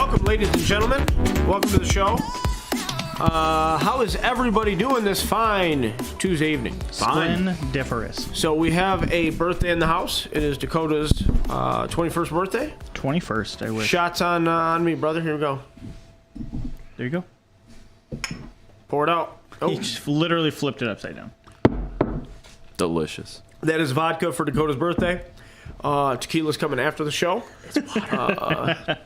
Welcome, ladies and gentlemen. Welcome to the show. How is everybody doing this fine Tuesday evening? Splendiferous. So we have a birthday in the house. It is Dakota's 21st birthday. 21st, I wish. Shots on me, brother. Here we go. There you go. Pour it out. Oh, He just literally flipped it upside down. Delicious. that is vodka for Dakota's birthday. Tequila's coming after the show.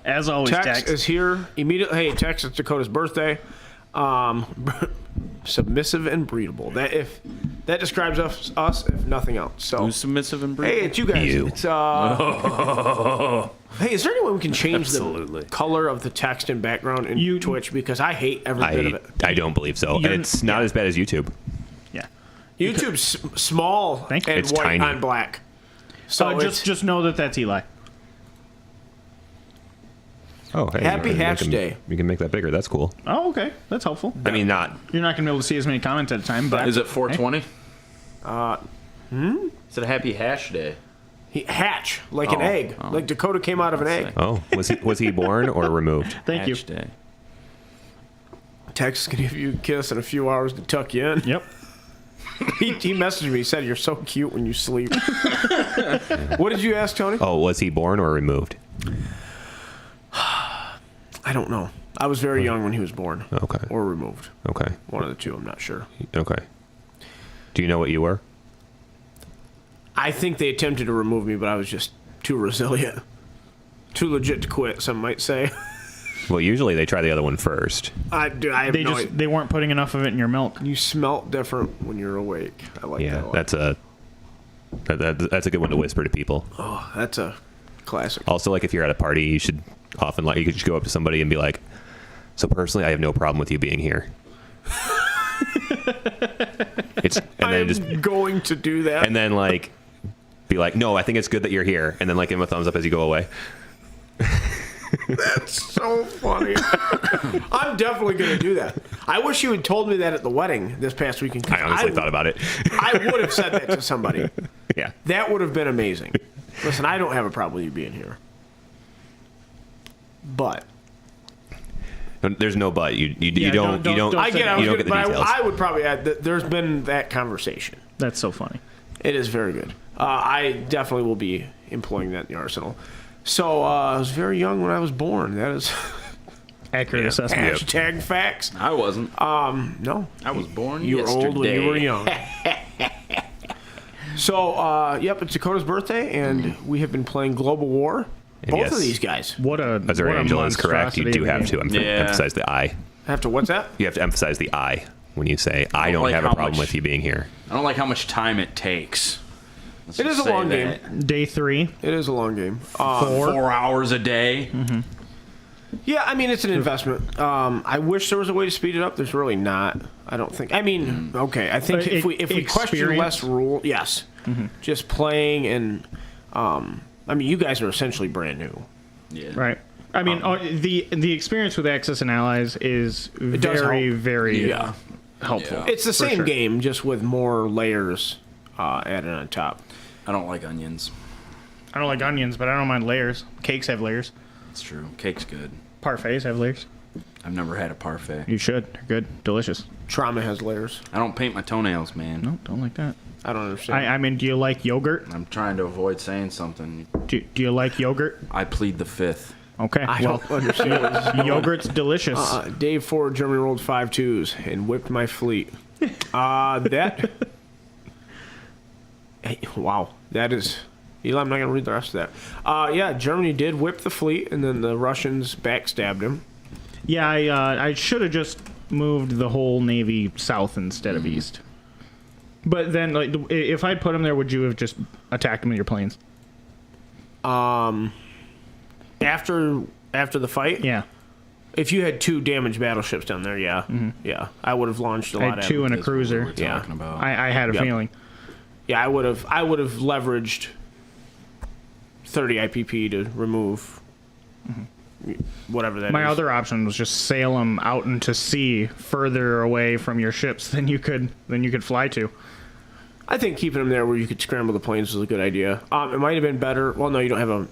As always, Tex is here immediately. Hey, Tex, it's Dakota's birthday. Submissive and breedable. That describes us, if nothing else. So Who's submissive and breedable? hey, it's you guys. You. It's Hey, is there any way we can change Absolutely. the color of the text and background in Twitch? Because I hate every bit of it. I don't believe so. And it's not as bad as YouTube. Yeah. YouTube's small Thank you. and It's white tiny. on black. So just know that that's Eli. Oh, hey. Happy we Hatch can- Day. We can make that bigger. That's cool. Oh, okay. That's helpful. I mean, not. You're not going to be able to see as many comments at a time, but... Is it 420? Hmm? Is it a happy hash day? hatch like an Oh, egg, oh. like Dakota came out of an egg. Oh, was he born or removed? Thank you. Hash day. Tex can give you a kiss in a few hours to tuck you in. Yep. He messaged me. He said, "You're so cute when you sleep." What did you ask, Tony? Oh, was he born or removed? I don't know. I was very young when he was born. Okay. Or removed. Okay. One of the two. I'm not sure. Okay. Do you know what you were? I think they attempted to remove me, but I was just too resilient, too legit to quit. Some might say. Well, usually they try the other one first. I have They no just idea. they weren't putting enough of it in your milk. You smelt different when you're awake. I like that Yeah, a lot. that's a good one to whisper to people. Oh, that's a classic. Also, like if you're at a party, you should often you could just go up to somebody and be like, "So personally, I have no problem with you being here." I'm going to do that. and then like be like, "No, I think it's good that you're here," and then like give him a thumbs up as you go away. That's so funny. I'm definitely going to do that. I wish you had told me that at the wedding this past weekend. I honestly thought about it. I would have said that to somebody. Yeah. That would have been amazing. Listen, I don't have a problem with you being here. But There's no but. You Yeah, don't don't I get, you don't get the but details. I would probably add that there's been that conversation. That's so funny. It is very good. I definitely will be employing that in the arsenal. So I was very young when I was born. That is Accurate assessment. hashtag facts. I wasn't. No, I was born you were yesterday. old when you were young. So, yep, it's Dakota's birthday, and we have been playing Global War. Both yes. of these guys. What a Azure what a Angel is correct. You monstrosity do of a have game. to Yeah. emphasize the I. Have to, what's that? You have to emphasize the I when you say, I don't like have a how problem much- with you being here. I don't like how much time it takes. Let's It just is a say long that. game. Day 3. It is a long game. 4 hours a day. Yeah, I mean, it's an investment. I wish there was a way to speed it up. There's really not. I don't think. I mean, okay. I think if we question Experience? less rule, yes, just playing and I mean, you guys are essentially brand new. Yeah. Right. I mean, the experience with Axis and Allies is does very, help. very Yeah. helpful. Yeah. It's the For same sure. game, just with more layers added on top. I don't like onions. I don't like onions, but I don't mind layers. Cakes have layers. It's true. Cake's good. Parfaits have layers. I've never had a parfait. You should. They're good. Delicious. Trauma has layers. I don't paint my toenails, man. No, don't like that. I don't understand. I mean, do you like yogurt? I'm trying to avoid saying something. Do you like yogurt? I plead the fifth. Okay. I well, don't understand. yogurt's delicious. Dave Ford, Germany rolled 5 2s and whipped my fleet. That. Hey, wow, that is. Eli, I'm not going to read the rest of that. Yeah, Germany did whip the fleet, and then the Russians backstabbed him. Yeah, I should have just moved the whole Navy south instead of east. But then, like, if I'd put them there, would you have just attacked them with your planes? After the fight, Yeah. if you had 2 damaged battleships down there, yeah, yeah, I would have launched a I lot had of 2 and a That's what we cruiser. were talking about. I had a Yep. feeling. Yeah, I would have leveraged 30 IPP to remove whatever that is. My other option was just sail them out into sea further away from your ships than you could fly to. I think keeping them there where you could scramble the planes was a good idea. It might have been better. Well, no, you don't have a.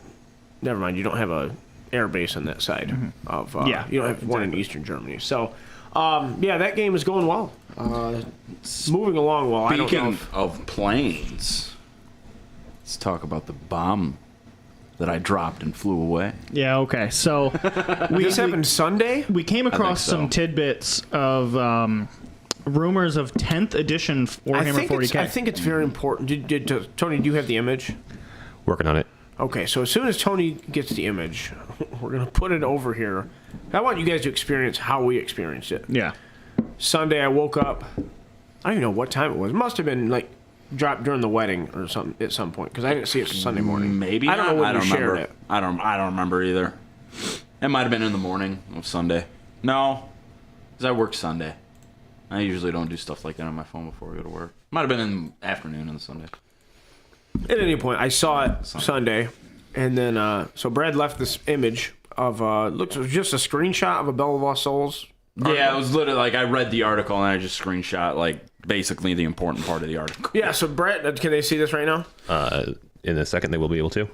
Never mind. You don't have a air base on that side of Yeah, you don't have one in Eastern Germany. So yeah, that game is going well. Moving along well. I don't know Speaking of planes, let's talk about the bomb that I dropped and flew away. Yeah, okay. So this happened Sunday. we came across so. some tidbits of rumors of 10th edition Warhammer 40K. I think it's very important. Tony, do you have the image? Working on it. Okay, so as soon as Tony gets the image, we're going to put it over here. I want you guys to experience how we experienced it. Yeah. Sunday, I woke up. I don't even know what time it was. It must have been like dropped during the wedding or something at some point because I didn't see it Sunday morning. Maybe I don't know when you shared remember. it. I don't remember either. It might have been in the morning of Sunday. No, because I work Sunday. I usually don't do stuff like that on my phone before we go to work. Might have been in the afternoon on Sunday. At any point, I saw it Sunday, and then so Brad left this image of it was just a screenshot of a Bell of Lost Souls. Yeah, it was literally like I read the article and I just screenshot like basically the important part of the article. Yeah, so Brad, can they see this right now? In a second, they will be able to.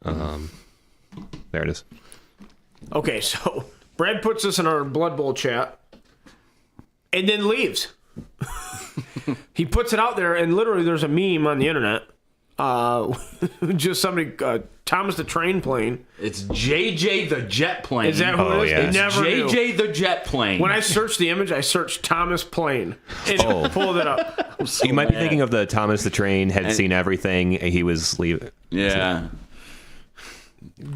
There it is. Okay, so Brad puts this in our Blood Bowl chat, and then leaves. He puts it out there, and literally there's a meme on the internet. Just somebody, Thomas the Train Plane. It's JJ the Jet Plane. Is that who it is? yeah. I never knew. JJ the Jet Plane. When I searched the image, I searched Thomas Plane and pulled it up. So You might be mad. thinking of the Thomas the Train had seen everything. He was leaving. Yeah.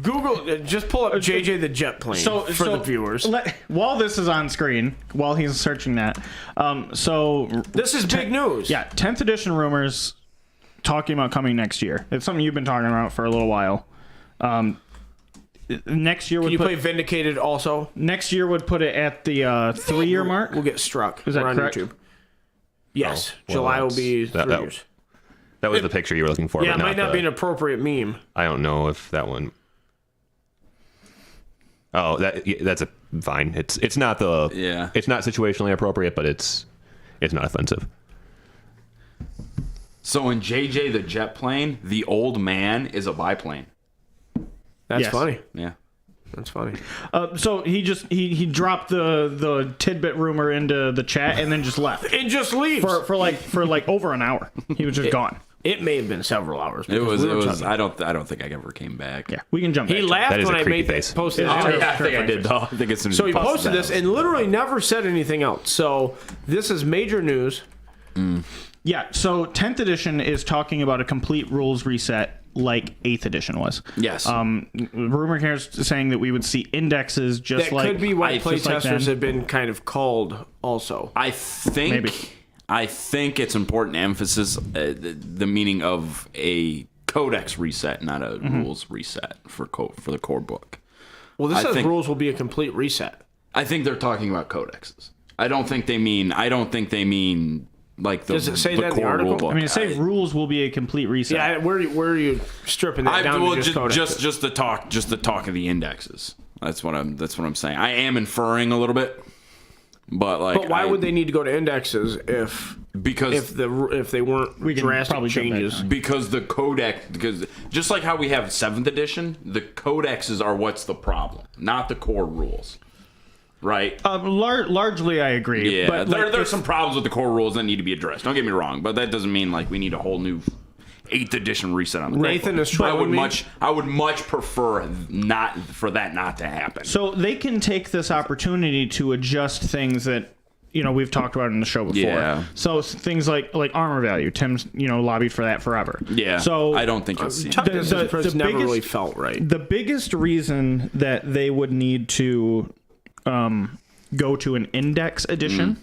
Google, just pull up JJ the Jet Plane for the viewers. While this is on screen, while he's searching that, so This is big news. yeah, 10th edition rumors talking about coming next year. It's something you've been talking about for a little while. Next year would Can you put play Vindicated also? next year would put it at the 3-year mark. We'll get struck. Is that We're on correct? YouTube. Yes, well, July will be that's- 3 that- years. That was the picture you were looking for. Yeah, but it might not the- be an appropriate meme. I don't know if that one. Oh, that's a fine. It's not the. Yeah. It's not situationally appropriate, but it's not offensive. So in JJ the Jet Plane, the old man is a biplane. That's Yes. funny. Yeah. That's funny. So he dropped the tidbit rumor into the chat and then just left It just leaves. for like over an hour. He was just gone. It may have been several hours. It was. because we were It was. talking. I don't think I ever came back. Yeah, we can jump. He back to it. laughed That is when a I creepy made that face. posted. Yeah. it. Yeah, I think I did though. I think it's. So he posted this and literally never said anything else. So this is major news. Yeah, so 10th edition is talking about a complete rules reset like 8th edition was. Yes. Rumor here is saying that we would see indexes just That like... could be what just like playtesters then. have been kind of called also. I think. Maybe. I think it's important to emphasize the meaning of a codex reset, not a rules reset for the core book. Well, this I says think- rules will be a complete reset. I think they're talking about codexes. I don't think they mean like the. Does it say the that in the core article? rulebook. I mean, it says rules will be a complete reset. Yeah, where are you stripping that down to just codexes? just the talk of the indexes. That's what I'm saying. I am inferring a little bit, but like. But why would they need to go to indexes if Because they weren't We can drastic probably jump back changes? now. Because the codex, because just like how we have 7th edition, the codexes are what's the problem, not the core rules, right? Largely, I agree. Yeah, but like, there's some problems with the core rules that need to be addressed. Don't get me wrong, but that doesn't mean like we need a whole new 8th edition reset on the Nathan core is book. trolling me. I would much prefer not to happen. So they can take this opportunity to adjust things that we've talked about in the show before. Yeah. So things like armor value. Tim's lobbied for that forever. Yeah. So I don't think it's Toughness has never biggest- really felt right. the biggest reason that they would need to go to an index edition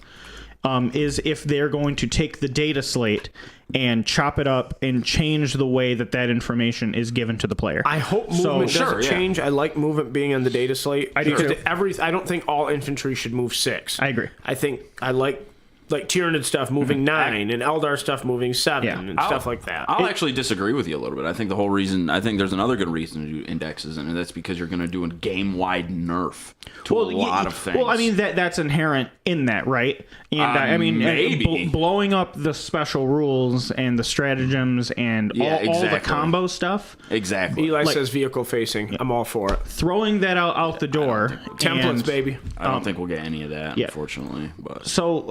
is if they're going to take the data slate and chop it up and change the way that information is given to the player. I hope So- movement Sure, doesn't yeah. change. I like movement being on the data slate. I do because too. I don't think all infantry should move 6. I agree. I think I like like Tyranid stuff moving 9 and Eldar stuff moving 7 Yeah. and stuff like that. I'll actually disagree with you a little bit. I think I think there's another good reason to do indexes, and that's because you're going to do a game-wide nerf to a lot of things. Well, I mean that's inherent in that, right? And I mean, maybe. blowing up the special rules and the stratagems and all the combo stuff. Exactly. Eli says vehicle facing. I'm all for it. Throwing that out the door. Templates, baby. I don't think we'll get any of that, unfortunately. But So,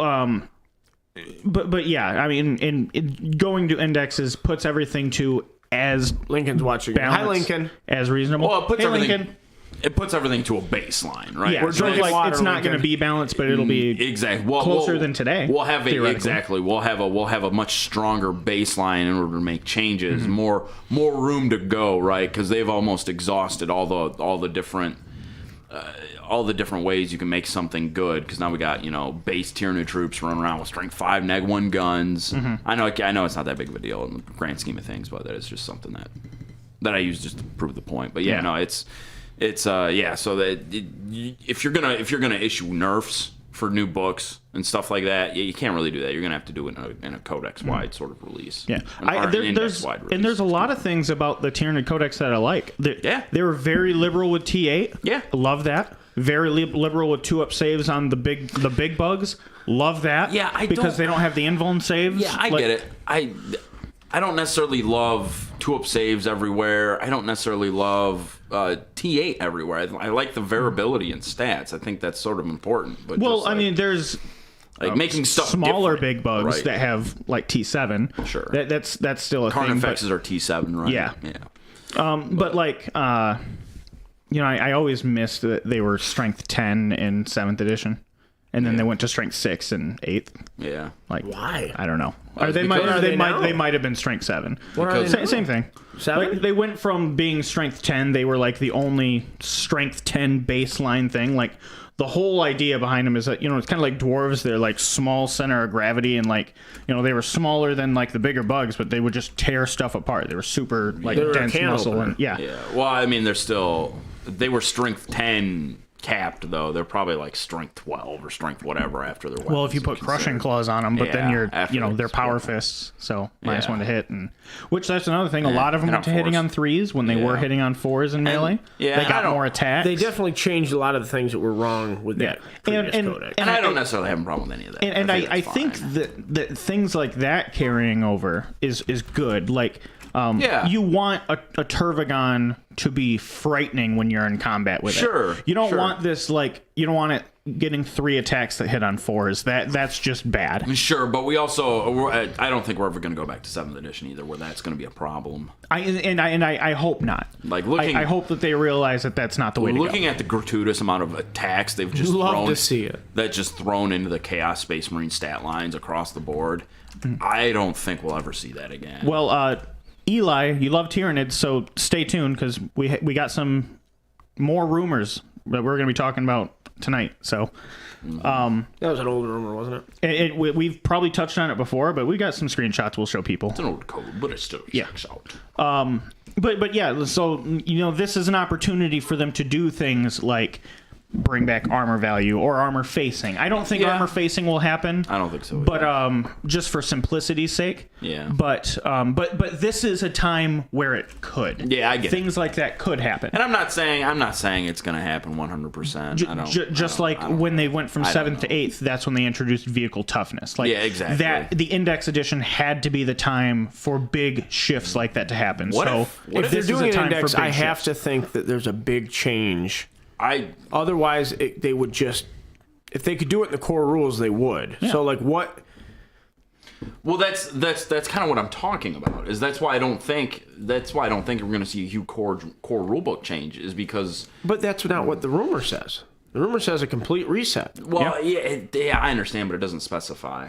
but yeah, I mean, in going to indexes puts everything to as Lincoln's watching. balanced, Hi, Lincoln. as reasonable. well, it puts Hey, everything. Lincoln. It puts everything to a baseline, right? Yeah, We're so drinking like water, it's not going to Lincoln. be balanced, but it'll be Exactly. Well, closer than today, We'll have theoretically. We'll have a much stronger baseline in order to make changes. More room to go, right? Because they've almost exhausted all the different ways you can make something good. Because now we got base Tyranid troops running around with strength 5 neg 1 guns. I know it's not that big of a deal in the grand scheme of things, but that is just something that I use just to prove the point. But yeah. No, it's so that if you're gonna issue nerfs for new books and stuff like that, you can't really do that. You're gonna have to do it in a codex wide sort of release. Yeah, Or an index-wide release. and there's a lot of things about the Tyranid Codex that I like. Yeah. They were very liberal with T8. Yeah. I love that. Very liberal with 2-up saves on the big bugs. Love that. Yeah, because they don't have the invuln saves. Yeah, I get it. I don't necessarily love 2-up saves everywhere. I don't necessarily love T8 everywhere. I like the variability in stats. I think that's sort of important. But Well, I mean, there's making stuff smaller different, big bugs right. that have like T7. Sure. That's still a thing. Carnifexes are T7, right? Yeah. But like, I always missed that they were strength 10 in 7th edition. And then they went to strength 6 in 8th. Yeah. Like, Why? I don't know. Well, They now? might have been strength 7. What are they now? Same thing. 7? Like, they went from being strength 10. They were like the only strength 10 baseline thing. Like the whole idea behind them is that it's kind of like dwarves. They're like small center of gravity, and like they were smaller than like the bigger bugs, but they would just tear stuff apart. They were super like They were a dense can muscle, opener. and yeah. Well, I mean, they were strength 10 capped, though. They're probably like strength 12 or strength whatever after their weapons. Well, if you put crushing claws on them, but then Yeah, you're, after they're it's power weapon. fists, so minus Yeah. 1 to hit, and which that's another thing. A lot of them and went to on hitting fours. on 3s when they were Yeah. hitting on 4s in melee. yeah, they I got don't- more attacks. They definitely changed a lot of the things that were wrong with that previous codex. And I don't necessarily have a problem with any of that. And I that's think fine. that things like that carrying over is good. Like, Yeah. you want a Turvagon to be frightening when you're in combat with it. Sure, You don't sure. want this, like, you don't want it getting 3 attacks that hit on 4s. That's just bad. Sure, but we also I don't think we're ever going to go back to 7th edition either, where that's going to be a problem. I hope not. Like looking, I hope that they realize that that's not the way to go. looking at the gratuitous amount of attacks they've just Love thrown to see it. that just thrown into the Chaos Space Marine stat lines across the board. I don't think we'll ever see that again. Well, Eli, you love Tyranids, so stay tuned because we got more rumors that we're going to be talking about tonight. So That was an old rumor, wasn't it? we've probably touched on it before, but we got some screenshots we'll show people. It's an old code, but it still checks out. But yeah, so this is an opportunity for them to do things like bring back armor value or armor facing. I don't think Yeah. armor facing will happen. I don't think so. But just for simplicity's sake. Yeah. But this is a time where it could. Yeah, I get it. Things like that could happen. And I'm not saying it's going to happen 100%. Just like when they went from I don't 7th to 8th, that's when they introduced vehicle toughness. Like Yeah, exactly. That the index edition had to be the time for big shifts like that to happen. What so if If they're this is doing a an time index, for big I have shifts. to think that there's a big change. Otherwise, they would just... If they could do it in the core rules, they would. So, like, what... Well, that's kind of what I'm talking about. That's why I don't think we're going to see a huge core rulebook change. Is because But that's not what the rumor says. The rumor says a complete reset. well, yeah, I understand, but it doesn't specify.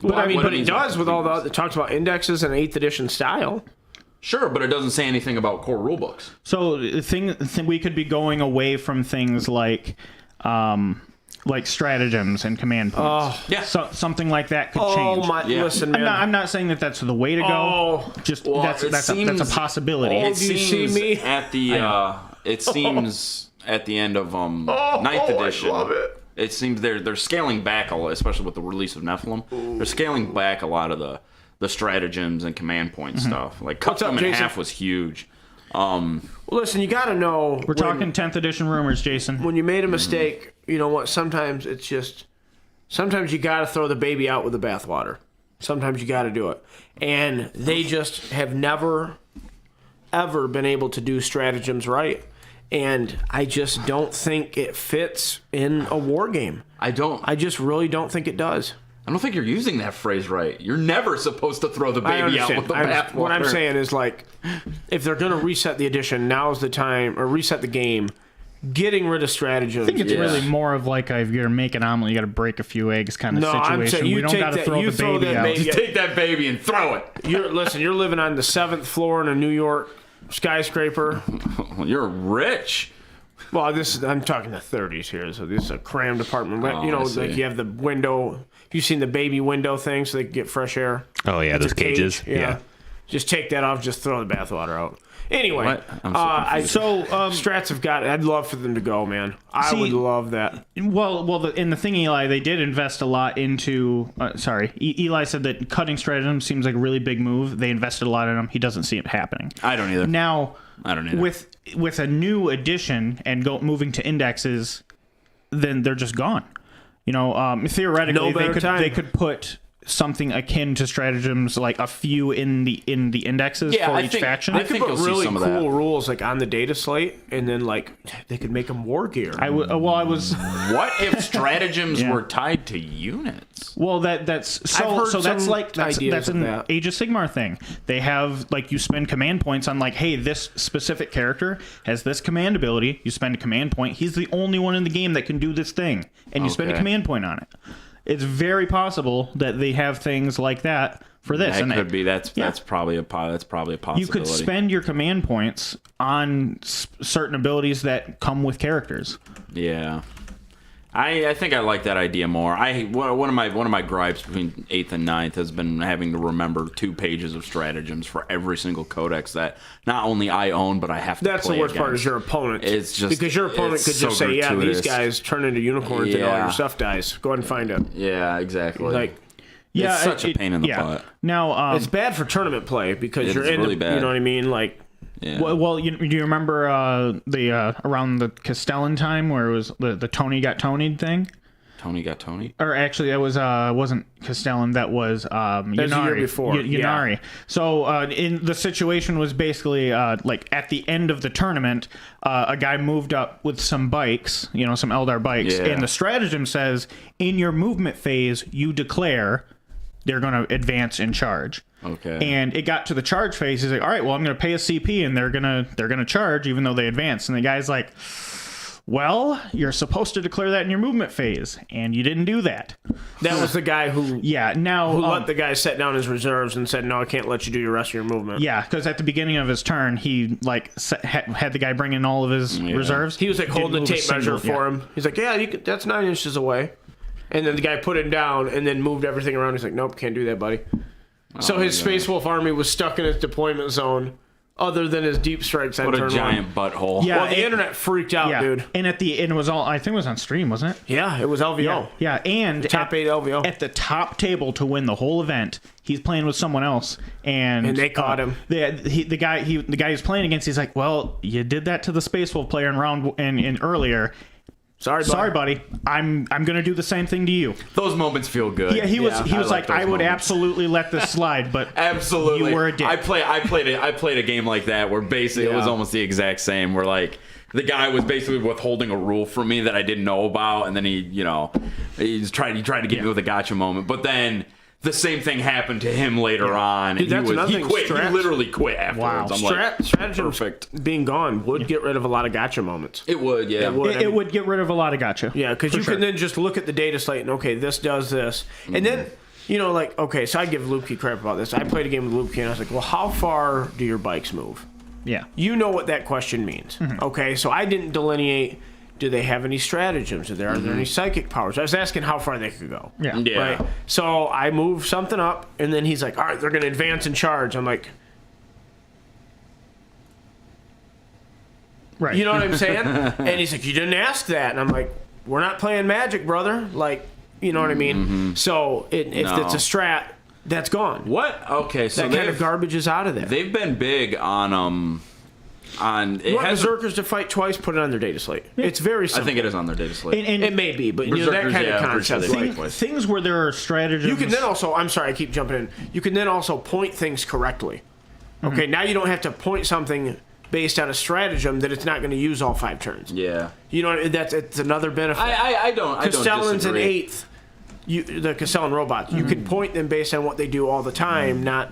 But I mean, what but it it means by does with all complete it talks about indexes and 8th edition style. Sure, but it doesn't say anything about core rulebooks. So we could be going away from things like stratagems and command points. Yeah. So, something like that could Oh change. my! Yeah. Listen, man. I'm not saying that that's the way to go. Oh. Just Well, that's it a seems- possibility. Oh, It do you see seems me? at the it seems at the end of 9th edition. I love it. It seems they're scaling back a lot, especially with the release of Nephilim. They're scaling back a lot of the stratagems and command point stuff. Like cutting them in Jason? half was huge. Well, listen, you got to know. We're talking 10th edition rumors, Jason. When you made a mistake, you know what? Sometimes you got to throw the baby out with the bathwater. Sometimes you got to do it. And they just have never, ever been able to do stratagems right. And I just don't think it fits in a war game. I just really don't think it does. I don't think you're using that phrase right. You're never supposed to throw the baby out with the bathwater. What I'm saying is, like, if they're going to reset the edition, now's the time, or reset the game, getting rid of stratagems. I think it's really more of like if you're going to make an omelet, you got to break a few eggs kind of situation. I'm saying we don't got to throw the baby out. Just take that baby and throw it. You're living on the 7th floor in a New York skyscraper. You're rich. Well, I'm talking the 30s here, so this is a crammed apartment. Oh, you know, like you have the window. You've seen the baby window thing so they can get fresh air. Oh yeah, those cages. Yeah. Just take that off. Just throw the bathwater out. Anyway, What? I'm so confused. Strats have got it. I'd love for them to go, man. I would love that. Well, in the thing, Eli, they did invest a lot into. Eli said that cutting stratagems seems like a really big move. They invested a lot in them. He doesn't see it happening. I don't either. Now, I don't either. With a new edition and moving to indexes, then they're just gone. You know, theoretically, they could put something akin to stratagems, like a few in the indexes for each faction. They could put really cool rules like on the data slate, and then like they could make them war gear. What if stratagems were tied to units? Well, that's an Age of Sigmar thing. They have like you spend command points on like, hey, this specific character has this command ability. You spend a command point. He's the only one in the game that can do this thing, and you spend a command point on it. It's very possible that they have things like that for this. That could be. That's probably a possibility. You could spend your command points on certain abilities that come with characters. Yeah, I think I like that idea more. One of my gripes between 8th and 9th has been having to remember 2 pages of stratagems for every single codex that not only I own but I have to. That's play the worst part against. is your opponent. It's just because your opponent could just say, "Yeah, these guys turn into unicorns and all your stuff dies. Go ahead and find it." Yeah, exactly. Like, it's such a pain in the butt. Now, it's bad for tournament play because you're really bad. You know what I mean? Like. Yeah. Well, you remember around the Castellan time where it was the Tony got Tony'd thing? Tony got Tony? Or actually, that was wasn't Castellan. That was Yunari. That was the year before. Yunari. Yeah. So in the situation was basically like at the end of the tournament, a guy moved up with some bikes, some Eldar bikes, and the stratagem says in your movement phase you declare they're going to advance and charge. Okay. And it got to the charge phase. He's like, all right, well, I'm going to pay a CP, and they're gonna charge even though they advance. And the guy's like, well, you're supposed to declare that in your movement phase, and you didn't do that. That was the guy who let the guy set down his reserves and said, no, I can't let you do your rest of your movement. Yeah, because at the beginning of his turn, he had the guy bring in all of his reserves. He was like holding the tape measure for him. He's like, yeah, that's 9 inches away. And then the guy put it down and then moved everything around. He's like, nope, can't do that, buddy. So his Space Wolf army was stuck in its deployment zone, other than his deep strikes on turn 1. What a giant butthole! Yeah, well, the internet freaked out, dude. And it was all. I think it was on stream, wasn't it? Yeah, it was LVO. Yeah, and top 8 LVO at the top table to win the whole event. He's playing with someone else, and they caught him. The guy he's playing against. He's like, well, you did that to the Space Wolf player in round and earlier. Sorry, buddy. I'm gonna do the same thing to you. Those moments feel good. Yeah, he was like, I would absolutely let this slide, but absolutely, you were a dick. I played a game like that where basically it was almost the exact same. Where like the guy was basically withholding a rule from me that I didn't know about, and then he tried to get me with a gotcha moment, but then. The same thing happened to him later on, and he quit. He literally quit afterwards. Wow. I'm Stratagems being gone would get rid of a lot of gotcha moments. It would, yeah. It would get rid of a lot of gotcha. Yeah, because you can then just look at the data slate and, okay, this does this. Mm-hmm. And then, okay, so I give Lupke crap about this. I played a game with Lupke, and I was like, well, how far do your bikes move? Yeah. You know what that question means. Mm-hmm. Okay, so I didn't delineate... Do they have any stratagems? Are there any psychic powers? I was asking how far they could go. Yeah. Right? So I moved something up, and then he's like, all right, they're going to advance and charge. I'm like... Right. You know what I'm saying? And he's like, you didn't ask that. And I'm like, we're not playing Magic, brother. Like, you know what I mean? So if No. it's a strat, that's gone. What? Okay, so That kind of garbage is out of there. they've been big on it You want has Berserkers to fight twice, put it on their data slate. It's very I simple. think it is on their data slate. And It may be, but you know, that Berserkers, kind yeah, of I'm pretty sure concept. they Like, fight. things where there are stratagems. you can then also, I'm sorry, I keep jumping in. You can then also point things correctly. Okay, now you don't have to point something based on a stratagem that it's not going to use all 5 turns. yeah. You know, it's another benefit. I don't Castellans in disagree. 8th, the Castellan robots, you can point them based on what they do all the time, not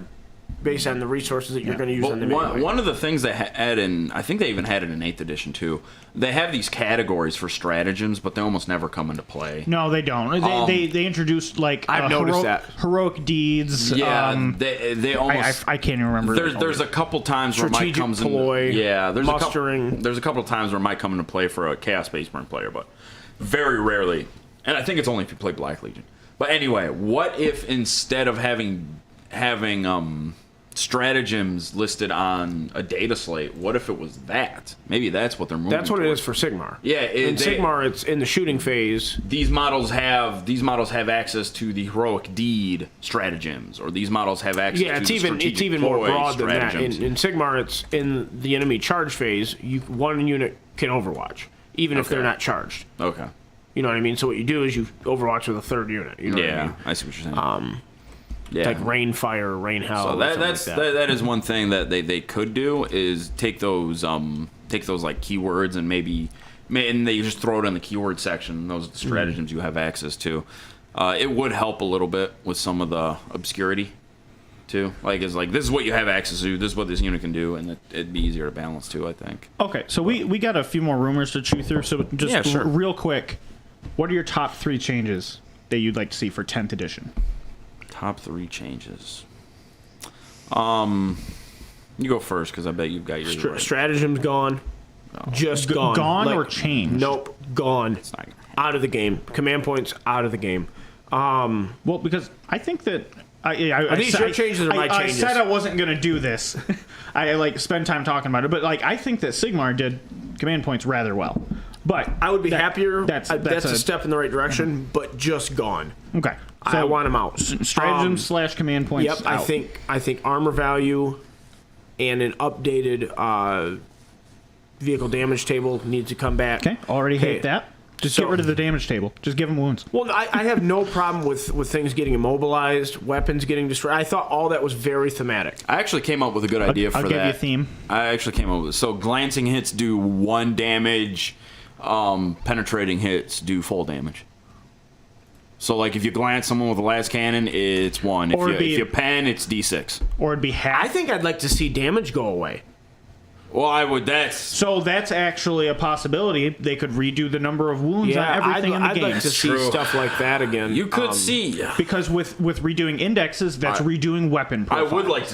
based on the resources that you're going to use on them anyway. One of the things they had in, I think they even had it in 8th edition too, they have these categories for stratagems, but they almost never come into play. No, they don't. They introduced like I've noticed that. heroic deeds. Yeah, they almost. I can't even remember. There's a couple times where Mike Strategic comes ploy, in. Yeah, mustering. There's a couple of times where Mike come into play for a Chaos Space Marine player, but very rarely. And I think it's only if you play Black Legion. But anyway, what if instead of having stratagems listed on a data slate, what if it was that? Maybe that's what they're moving. That's what it towards. is for Sigmar. Yeah, in Sigmar, it's in the shooting phase. These models have access to the heroic deed stratagems, or these models have access. Yeah, to it's the even strategic more ploy broad than that. stratagems. In Sigmar, it's in the enemy charge phase. One unit can Overwatch, even if they're not charged. Okay. You know what I mean? So what you do is you Overwatch with a 3rd unit. You know what I mean? I see what you're saying. Yeah. Like Rain Fire, Rain Hell. So or something like that is one thing that they could do is take those like keywords and and they just throw it in the keyword section. Those are the stratagems you have access to. It would help a little bit with some of the obscurity too. Like it's like this is what you have access to. This is what this unit can do, and it'd be easier to balance too. I think. Okay, so we got a few more rumors to chew through. So just Yeah, sure. real quick, what are your top 3 changes that you'd like to see for 10th edition? Top 3 changes. You go first because I bet you've got yours. Right. Stratagem's gone. Just gone. Gone or changed? Nope, gone. It's not gonna happen. Out of the game. Command points out of the game. Well, because I think that I these said- your changes or my I changes? said I wasn't going to do this. I like spend time talking about it, but like I think that Sigmar did command points rather well. But I would be happier. That's a step in the right direction, but just gone. Okay. I want them out. Stratagem / command points. Yep, I out. think armor value and an updated vehicle damage table needs to come back. Okay. Already hate that. Just So- get rid of the damage table. Just give them wounds. Well, I have no problem with things getting immobilized, weapons getting destroyed. I thought all that was very thematic. I actually came up with a good idea for I'll that. give you a theme. I actually came up with so glancing hits do 1 damage, penetrating hits do full damage. So like if you glance someone with a las cannon, it's 1. Or If you pen, it's D6. Or it'd be half. I think I'd like to see damage go away. Well, I would. That's So that's actually a possibility. They could redo the number of wounds on everything in the I'd game. like to see true. stuff like that again. you could see. Because with redoing indexes, that's redoing weapon I profiles. would like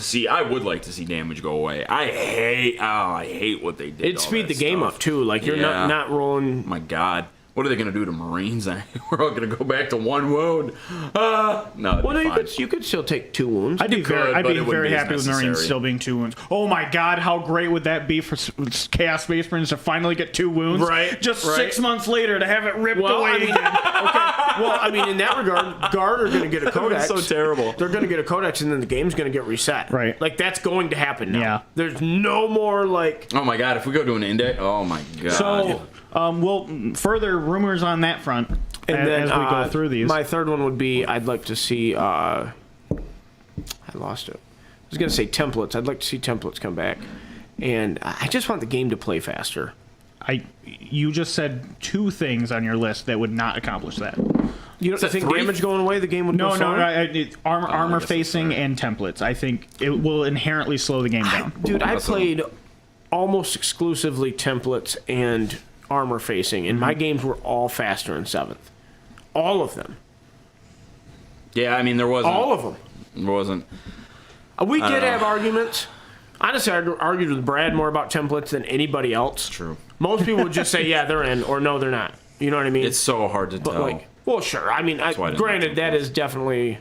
to see damage go away. I hate what they did. It'd all speed that the game stuff. up too. Like you're Yeah. not rolling. My God. What are they going to do to Marines? We're all going to go back to 1 wound. No, it'd Well, be no, fine. you could still take 2 wounds. I'd be could, very, I'd but be it wouldn't very be as happy with Marines necessary. still being 2 wounds. Oh my God, how great would that be for Chaos Space Marines to finally get 2 wounds? Right, Just right. 6 months later to have it ripped Well, away I mean, again. Well, I mean, in that regard, Guard are going to get a codex. so terrible. They're going to get a codex, and then the game's going to get reset. Right. Like that's going to happen now. Yeah. There's no more like. Oh my God! If we go to an index, oh my God! So, we'll further rumors on that front And then as we go through these. My third one would be I'd like to see. I lost it. I was going to say templates. I'd like to see templates come back, and I just want the game to play faster. You just said 2 things on your list that would not accomplish that. You don't that think 3? damage going away? The game would No, go slower? armor I guess that's facing fair. and templates. I think it will inherently slow the game down. Dude, I That's played almost exclusively templates and armor facing, and my games were all faster in 7th. All of them. Yeah, I mean there wasn't. All of them. There wasn't. We did know. have arguments. Honestly, I argued with Brad more about templates than anybody else. True. Most people would just say, yeah, they're in, or no, they're not. You know what I mean? It's so hard to But tell. like, well, sure. I mean, why I didn't granted, like that templates. is definitely.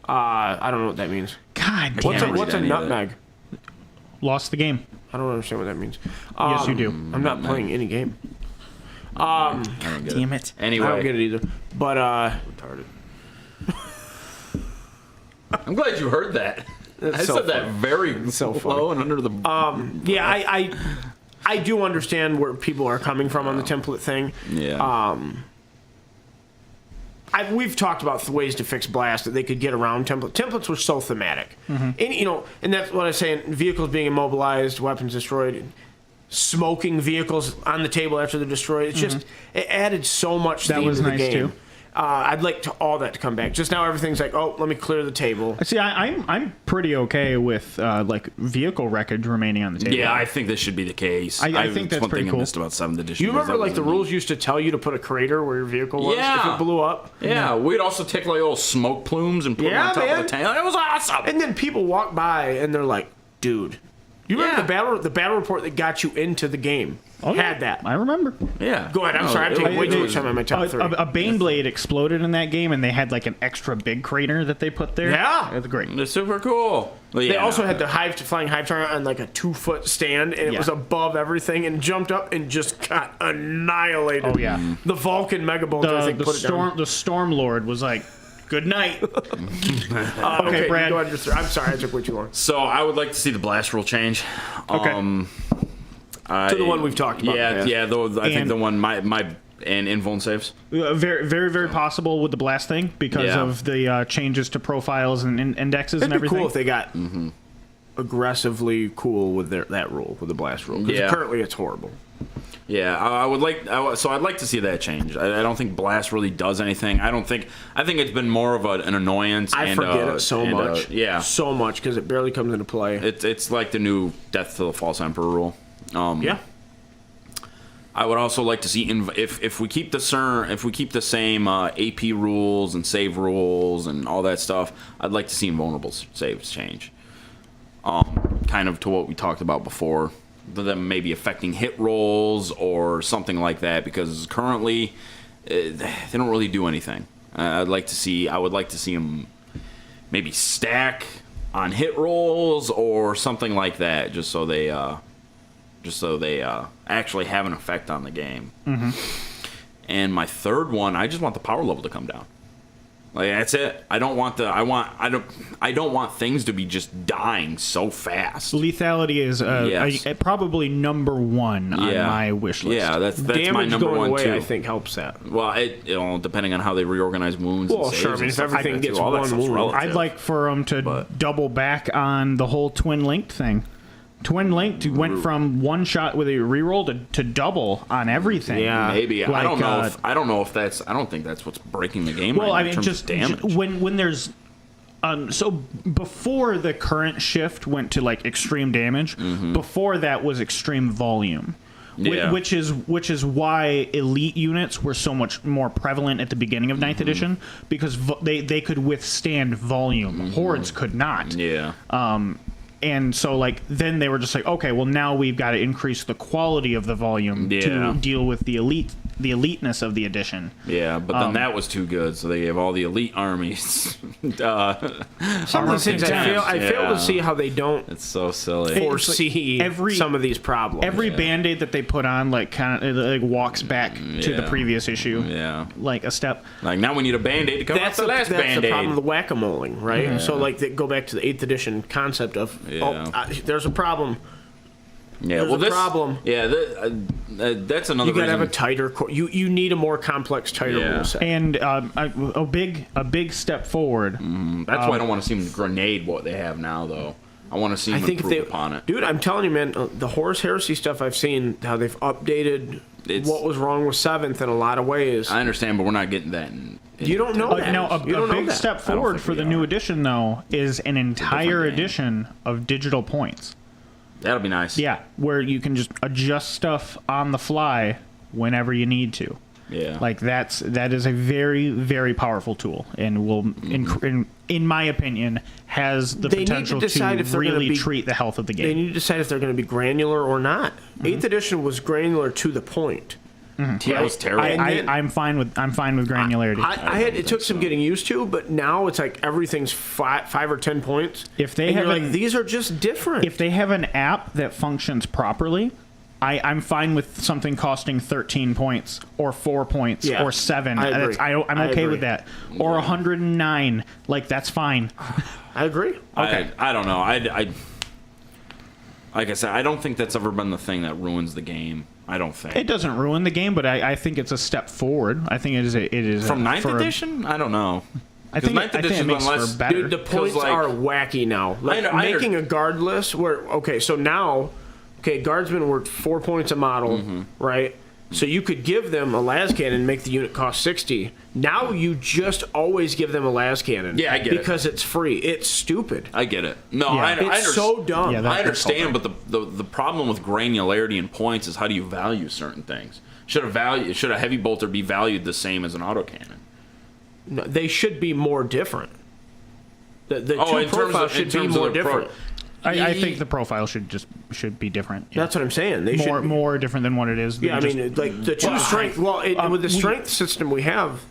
I don't know what that means. God damn What's a, it. read what's a any of that. nutmeg? Lost the game. I don't understand what that means. Yes, you do. I'm not playing any game. I don't get Damn it. Anyway, I don't get it either. But retarded. I'm glad you heard that. I so said that funny. very so low and under the. yeah, I do understand where people are coming from on the template thing. yeah. We've talked about the ways to fix blast that they could get around template. Templates were so thematic, and and that's what I was saying. Vehicles being immobilized, weapons destroyed, smoking vehicles on the table after they're destroyed. It's just it added so much That theme was to the nice, game. too. I'd like all that to come back. Just now, everything's like, oh, let me clear the table. See, I'm pretty okay with like vehicle wreckage remaining on the table. Yeah, I think this should be the case. I think that's one pretty thing cool. I missed about 7th edition. You was remember, that like, the was rules used to tell you to put a crater where your vehicle was if Yeah. it blew up? Yeah, we'd also take like little smoke plumes and put them Yeah, on top man. of the tank. It was awesome. And then people walk by and they're like, dude, you remember the battle report that got you into the game? Had that. I remember. Yeah. Go ahead. I'm sorry. I'm taking way too much time on my top three. A Bane blade exploded in that game, and they had like an extra big crater that they put there. Yeah. It was great. It's super cool. But They yeah, also had the flying hive tower on like a 2-foot stand, and it Yeah. was above everything, and jumped up and just got annihilated. Oh, yeah. The Vulcan Mega Bolt, I think, The put it down. Storm Lord was like, "Good night." Okay, Brad. Go ahead, I'm sorry, I took way too long. So I would like to see the blast rule change. Okay. To the one we've talked about. Yeah, yeah. Those, I think And- the one my and invuln saves. Very, very, very possible with the blast thing because Yeah. of the changes to profiles and indexes and It'd be everything. cool if they got aggressively cool with that rule, with the blast rule. Because Yeah. currently it's horrible. Yeah, I would like. So I'd like to see that change. I don't think blast really does anything. I think it's been more of an annoyance. I and, forget it so much. Yeah, So much because it barely comes into play. it's like the new Death to the False Emperor rule. Yeah. I would also like to see if we keep the same AP rules and save rules and all that stuff. I'd like to see invulnerable saves change. Kind of to what we talked about before, them maybe affecting hit rolls or something like that. Because currently, they don't really do anything. I would like to see them maybe stack on hit rolls or something like that, just so they actually have an effect on the game. Mm-hmm. And my third one, I just want the power level to come down. Like that's it. I don't want things to be just dying so fast. Lethality is Yes. probably number one on my wish list. Yeah, that's Damage my number going one away, too. I think, helps that. Well, depending on how they reorganize wounds. Well, and saves sure, I mean, and if stuff like everything that, gets too, all that one stuff's wound. relative. I'd like for them to But- double back on the whole twin linked thing. Twin linked went from one shot with a reroll to double on everything. Yeah. Maybe I Like, don't know. I don't think that's what's breaking the game. Well, right I now mean, in terms just of damage. when there's so before the current shift went to like extreme damage, before that was extreme volume. Yeah. Which is why elite units were so much more prevalent at the beginning of 9th edition, because they could withstand volume. Hordes could not. Yeah. And so, like, then they were just like, okay, well, now we've got to increase the quality of the volume Yeah. to deal with the eliteness of the edition. Yeah, but then that was too good, so they gave all the elite armies. Some of these things, I fail Yeah. to see how they don't It's so silly. foresee some of these problems. Every band-aid that they put on, like, kind of like walks back to the Yeah. previous issue, Yeah. like a step. Like, now we need a Band-Aid to cover up the last that's the Band-Aid. problem with the whack-a-moling, right? So, like, they go back to the 8th edition concept of, Yeah. there's a problem. Yeah, There's well, a this problem. Yeah, that's another You gotta reason. have a tighter core. You need a more complex, tighter Yeah. rule set. And a big step forward. That's why I don't want to see them grenade what they have now, though. I want to see them I think if improve they, upon it. dude, I'm telling you, man, the Horus Heresy stuff I've seen, how they've updated It's- what was wrong with 7th in a lot of ways. I understand, but we're not getting that. You don't know that. Now, You don't a know big that. step I don't forward think for we the new are. edition, though, is an entire game. edition of digital points. That'll be nice. Yeah, where you can just adjust stuff on the fly whenever you need to. Yeah. Like that is a very, very powerful tool, and will, in my opinion, has the They need to potential decide if to they're gonna really be- treat the health of the They game. need to decide if they're going to be granular or not. 8th edition was granular to the point. Yeah, it was terrible. I'm fine with granularity. It took some getting used to, but now it's like everything's 5 or 10 points. If they and you're haven't- like, these are just different. If they have an app that functions properly, I'm fine with something costing 13 points or 4 points Yeah, or 7. I agree. I'm okay agree. with that. Or 109. Like, that's fine. I agree. Okay. I don't know. I like I said, I don't think that's ever been the thing that ruins the game. I don't think. It doesn't ruin the game, but I think it's a step forward. I think it is From 9th edition? I don't know. I think ninth it edition's makes been for less- better. Dude, the points like- are wacky now. Like I making a guard list where so now, guardsmen worth 4 points a model, right? So you could give them a las cannon and make the unit cost 60. Now you just always give them a las cannon. Yeah, I get it. because it's free. It's stupid. I get it. No, Yeah. It's so dumb. Yeah, I understand, but the problem with granularity in points is how do you value certain things? Should a heavy bolter be valued the same as an autocannon? No, they should be more different. The two in terms of- profiles in should be terms of more the different. I think the profile should be different. Yeah. That's what I'm saying. They more should more different than what it is. Yeah, I Just- mean, like the two strength. Well, with the strength system we have,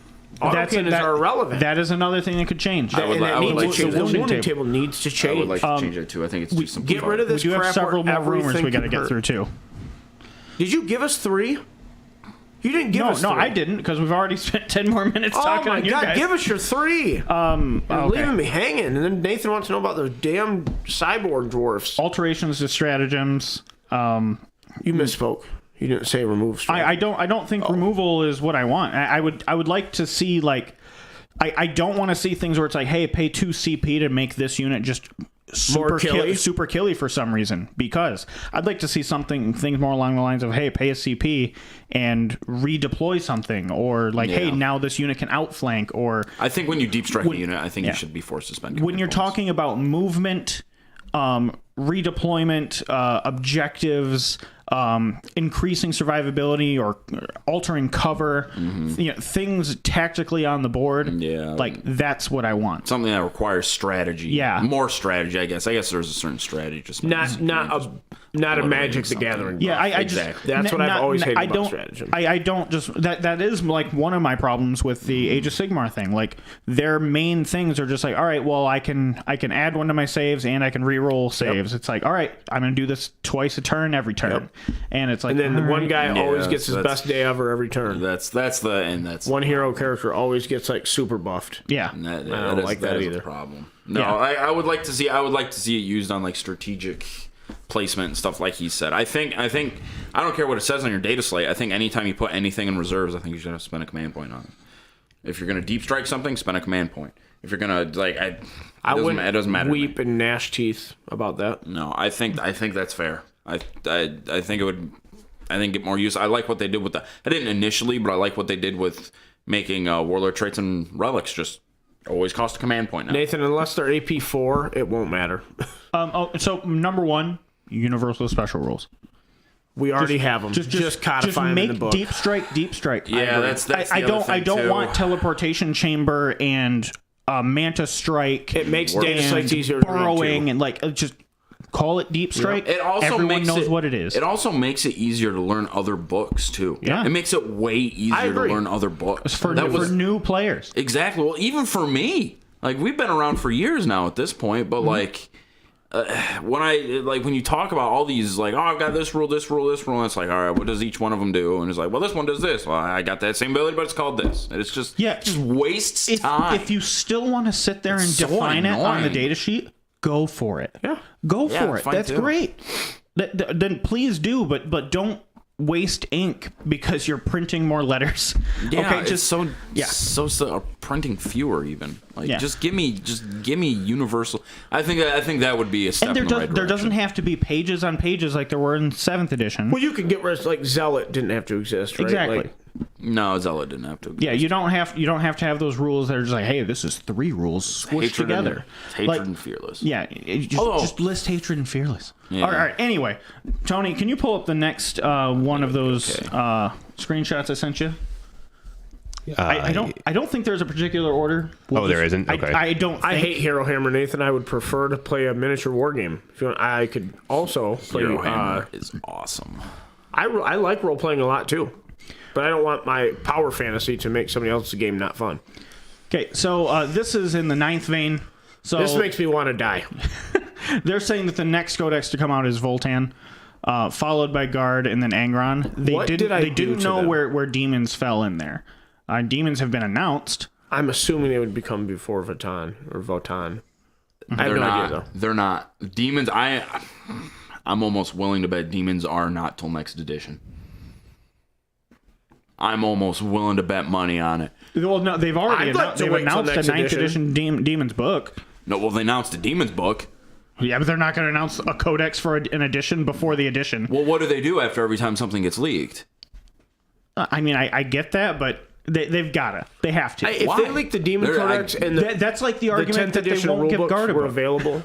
autocannons are irrelevant. That is another thing that could change. I would and that like needs to to change. The wounding wounding table. table needs to I change. would like to change it too. I think it's too simple. Get rid of We this do have crap several where more rumors we everything got to can get hurt. through too. Did you give us 3? You didn't give us 3. No, I didn't because we've already spent 10 more minutes Oh talking my on you god, guys. give us your 3. You're okay. leaving me hanging. And then Nathan wants to know about those damn cyborg dwarfs. Alterations to stratagems. You misspoke. You didn't say remove strength. I don't think removal is what I want. I would like to see like I don't want to see things where it's like, hey, pay 2 CP to make this unit just super killy for some reason, because I'd like to see things more along the lines of, hey, pay a CP and redeploy something, or like, hey, now this unit can outflank, or I think when you deep strike a unit, I think you should be forced to spend. when you're talking about movement, redeployment, objectives, increasing survivability or altering cover, things tactically on the board. Yeah. Like that's what I want. something that requires strategy. Yeah. more strategy. I guess there's a certain strategy. Just Not a Magic the Gathering. Yeah, I Exactly. That's what I've always hated I about don't, stratagem. I don't just that is like one of my problems with the Age of Sigmar thing. Like their main things are just like, all right, well, I can add one to my saves and I can re-roll saves. It's like, all right, I'm gonna do this twice a turn every turn, and it's like, And then the all one right. guy always Yeah, gets his that's- best day ever every turn. That's One hero character always gets like super buffed. Yeah, I don't like that is either. a problem. No, Yeah. I would like to see it used on like strategic placement and stuff like he said. I think I don't care what it says on your data slate. I think anytime you put anything in reserves, I think you should have to spend a command point on it. If you're gonna deep strike something, spend a command point. If you're gonna it doesn't matter. Weep and gnash teeth about that. No, I think that's fair. I think it would. I think get more use. I like what they did with I didn't initially, but I like what they did with making warlord traits and relics just always cost a command point now. Nathan, unless they're AP4, it won't matter. So number 1, universal special rules. We already have them. Just codify them in the book. deep strike. Yeah, that's the I other don't thing, don't too. want teleportation chamber and manta strike. It makes and data slates easier to read, burrowing too. and like just call it deep strike. It also Everyone makes knows what it is. It also makes it easier to learn other books too. Yeah. It makes it way easier to agree. learn other books. for was new players. exactly. Well, even for me, like we've been around for years now at this point, but like when you talk about all these, like, oh, I've got this rule, and it's like, all right, what does each one of them do? And it's like, well, this one does this. Well, I got that same ability, but it's called this. And it's just, Yeah. it just wastes time. If you still want to sit there and It's so define it on the annoying. data sheet, go for it. Yeah. Go Yeah, for it. fine That's too. great. Then please do, but don't waste ink because you're printing more letters. Yeah, okay, it's just so printing fewer even. Like Yeah. just give me universal. I think that would be a step and in the right there doesn't direction. have to be pages on pages like there were in 7th edition. Well, you can get rid of, like, Zealot didn't have to exist, right? Exactly. Like, No, Zealot didn't have to. Yeah, you don't have to have those rules that are just like, hey, this is 3 rules squished Hatred together. Hatred and fearless. Yeah, just list hatred and fearless. Yeah. All right. Anyway, Tony, can you pull up the next one of those screenshots I sent you? I don't think there's a particular order. There isn't? Okay. I don't. I think- hate Hero Hammer, Nathan. I would prefer to play a miniature war game. If you want, I could also play. Hero Hammer is awesome. I like role playing a lot too, but I don't want my power fantasy to make somebody else's game not fun. Okay, so this is in the 9th vein. So This makes me want to die. they're saying that the next codex to come out is Voltan. followed by Guard, and then Angron. What did I They do didn't to know them? where demons fell in there. Demons have been announced. I'm assuming they would become before Votan or Votan. I have They're no not. idea, though. They're not. Demons, I'm almost willing to bet demons are not till next edition. I'm almost willing to bet money on it. Well, no, they've already I'd like to they've wait till announced a next 9th edition. edition Demons book. No, well, they announced a demons book. Yeah, but they're not going to announce a codex for an edition before the edition. Well, what do they do after every time something gets leaked? I mean, I get that, but they've got to. They have to. If Why? they leak the Demon They're- Codex and the That's like the 10th argument that they edition won't give rulebooks Guard a were book. available,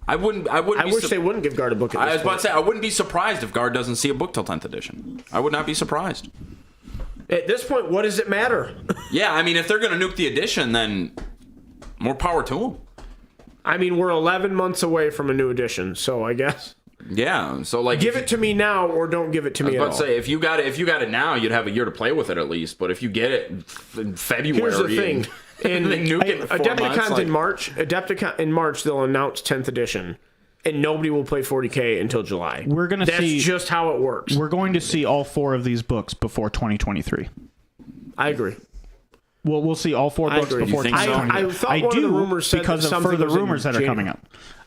I wouldn't. I be wish they wouldn't give Guard a book at I this was about point. to say I wouldn't be surprised if Guard doesn't see a book till 10th edition. I would not be surprised. At this point, what does it matter? Yeah, I mean, if they're going to nuke the edition, then more power to them. I mean, we're 11 months away from a new edition, so I guess Yeah, so like give it to me now or don't give it to me at I all. was about to say if you got it now, you'd have a year to play with it at least. But if you get it in February, Here's the thing. and they nuke it in 4 months, Adepticon's like- in March. Adepticon in March they'll announce 10th edition, and nobody will play 40K until July. We're gonna That's see- just how it works. We're going to see all 4 of these books before 2023. I agree. We'll see all 4 books agree. before You think so? 2023. I thought one of the rumors said because that of something further was in rumors that are coming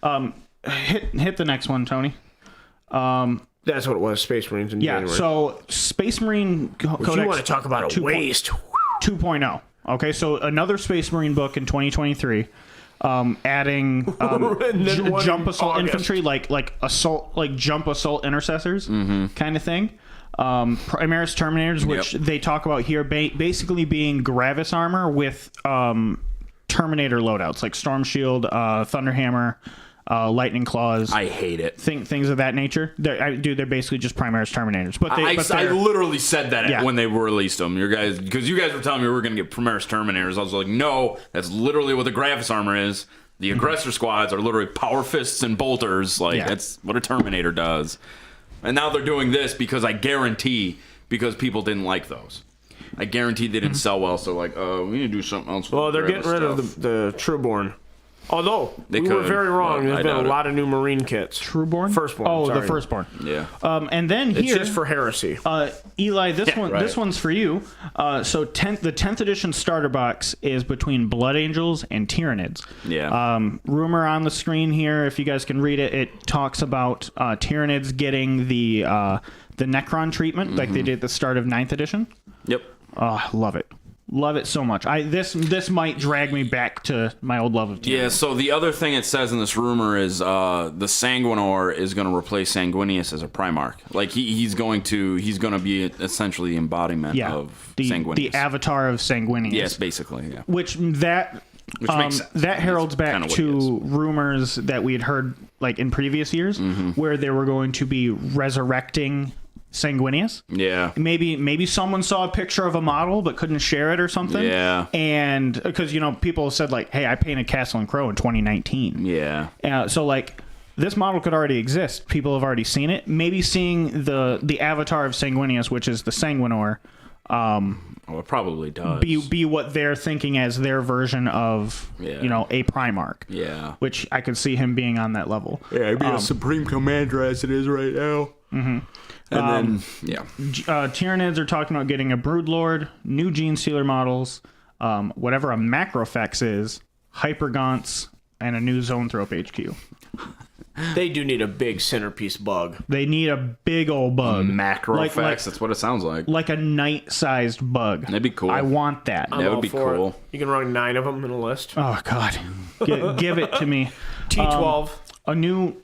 January. up. Hit the next one, Tony. That's what it was. Space Marines in Yeah. January. So Space Marine Codex you want to talk about a 2.0. waste? 2.0. Okay, so another Space Marine book in 2023, adding And then one jump in assault August. infantry, like assault, like jump assault intercessors, kind of thing. Primaris Terminators, which they talk about here, basically being Gravis armor with Terminator loadouts, like Storm Shield, Thunderhammer, Lightning Claws. I hate it. Things of that nature. They're basically just Primaris Terminators. But I they're- literally said that Yeah. when they released them. Because you guys were telling me we were going to get Primaris Terminators. I was like, no, that's literally what the Gravis armor is. The aggressor squads are literally power fists and bolters. Like, Yeah. that's what a Terminator does. And now they're doing this because because people didn't like those. I guarantee they didn't sell well, so like, we need to do something else with Well, they're Gravis getting rid stuff. of the Trueborn. Although They we were could, very wrong. but There's I been a doubt it. lot of new Marine kits. Trueborn? Firstborn. Oh, sorry. the Firstborn. Yeah. And then It's here, just for heresy. Eli, this Yeah, right. this one's for you. So the 10th edition starter box is between Blood Angels and Tyranids. Yeah. Rumor on the screen here, if you guys can read it, it talks about Tyranids getting the Necron treatment like they did at the start of 9th edition. Yep. Oh, love it. Love it so much. This might drag me back to my old love of Tyranids. Yeah, so the other thing it says in this rumor is the Sanguinor is going to replace Sanguinius as a Primarch. Like he's going to be essentially the embodiment Yeah, of the Sanguinius. avatar of Sanguinius. Yes, basically, yeah. Which makes sense. That heralds That's back kinda what to rumors that we had heard like in previous years, where they were going to be resurrecting Sanguinius. Yeah. Maybe someone saw a picture of a model but couldn't share it or something. Yeah. And because people said like, "Hey, I painted Castle and Crow in 2019." Yeah. So like, this model could already exist. People have already seen it. Maybe seeing the avatar of Sanguinius, which is the Sanguinor, Oh, it probably does. be what they're thinking as their version of Yeah. a Primarch. Yeah. Which I could see him being on that level. Yeah, I'd be a Supreme Commander as it is right now. Mm-hmm. And then, yeah. Tyranids are talking about getting a Broodlord, new Gene Stealer models, whatever a Macrofex is, Hypergaunts, and a new Zone Thrope HQ. They do need a big centerpiece bug. They need a big old bug. Macro Like- effects, that's what it sounds like. Like a knight-sized bug. That'd be cool. I want that. That would all be for it. cool. You can run 9 of them in a list. Oh, God. Give it to me. T12. A new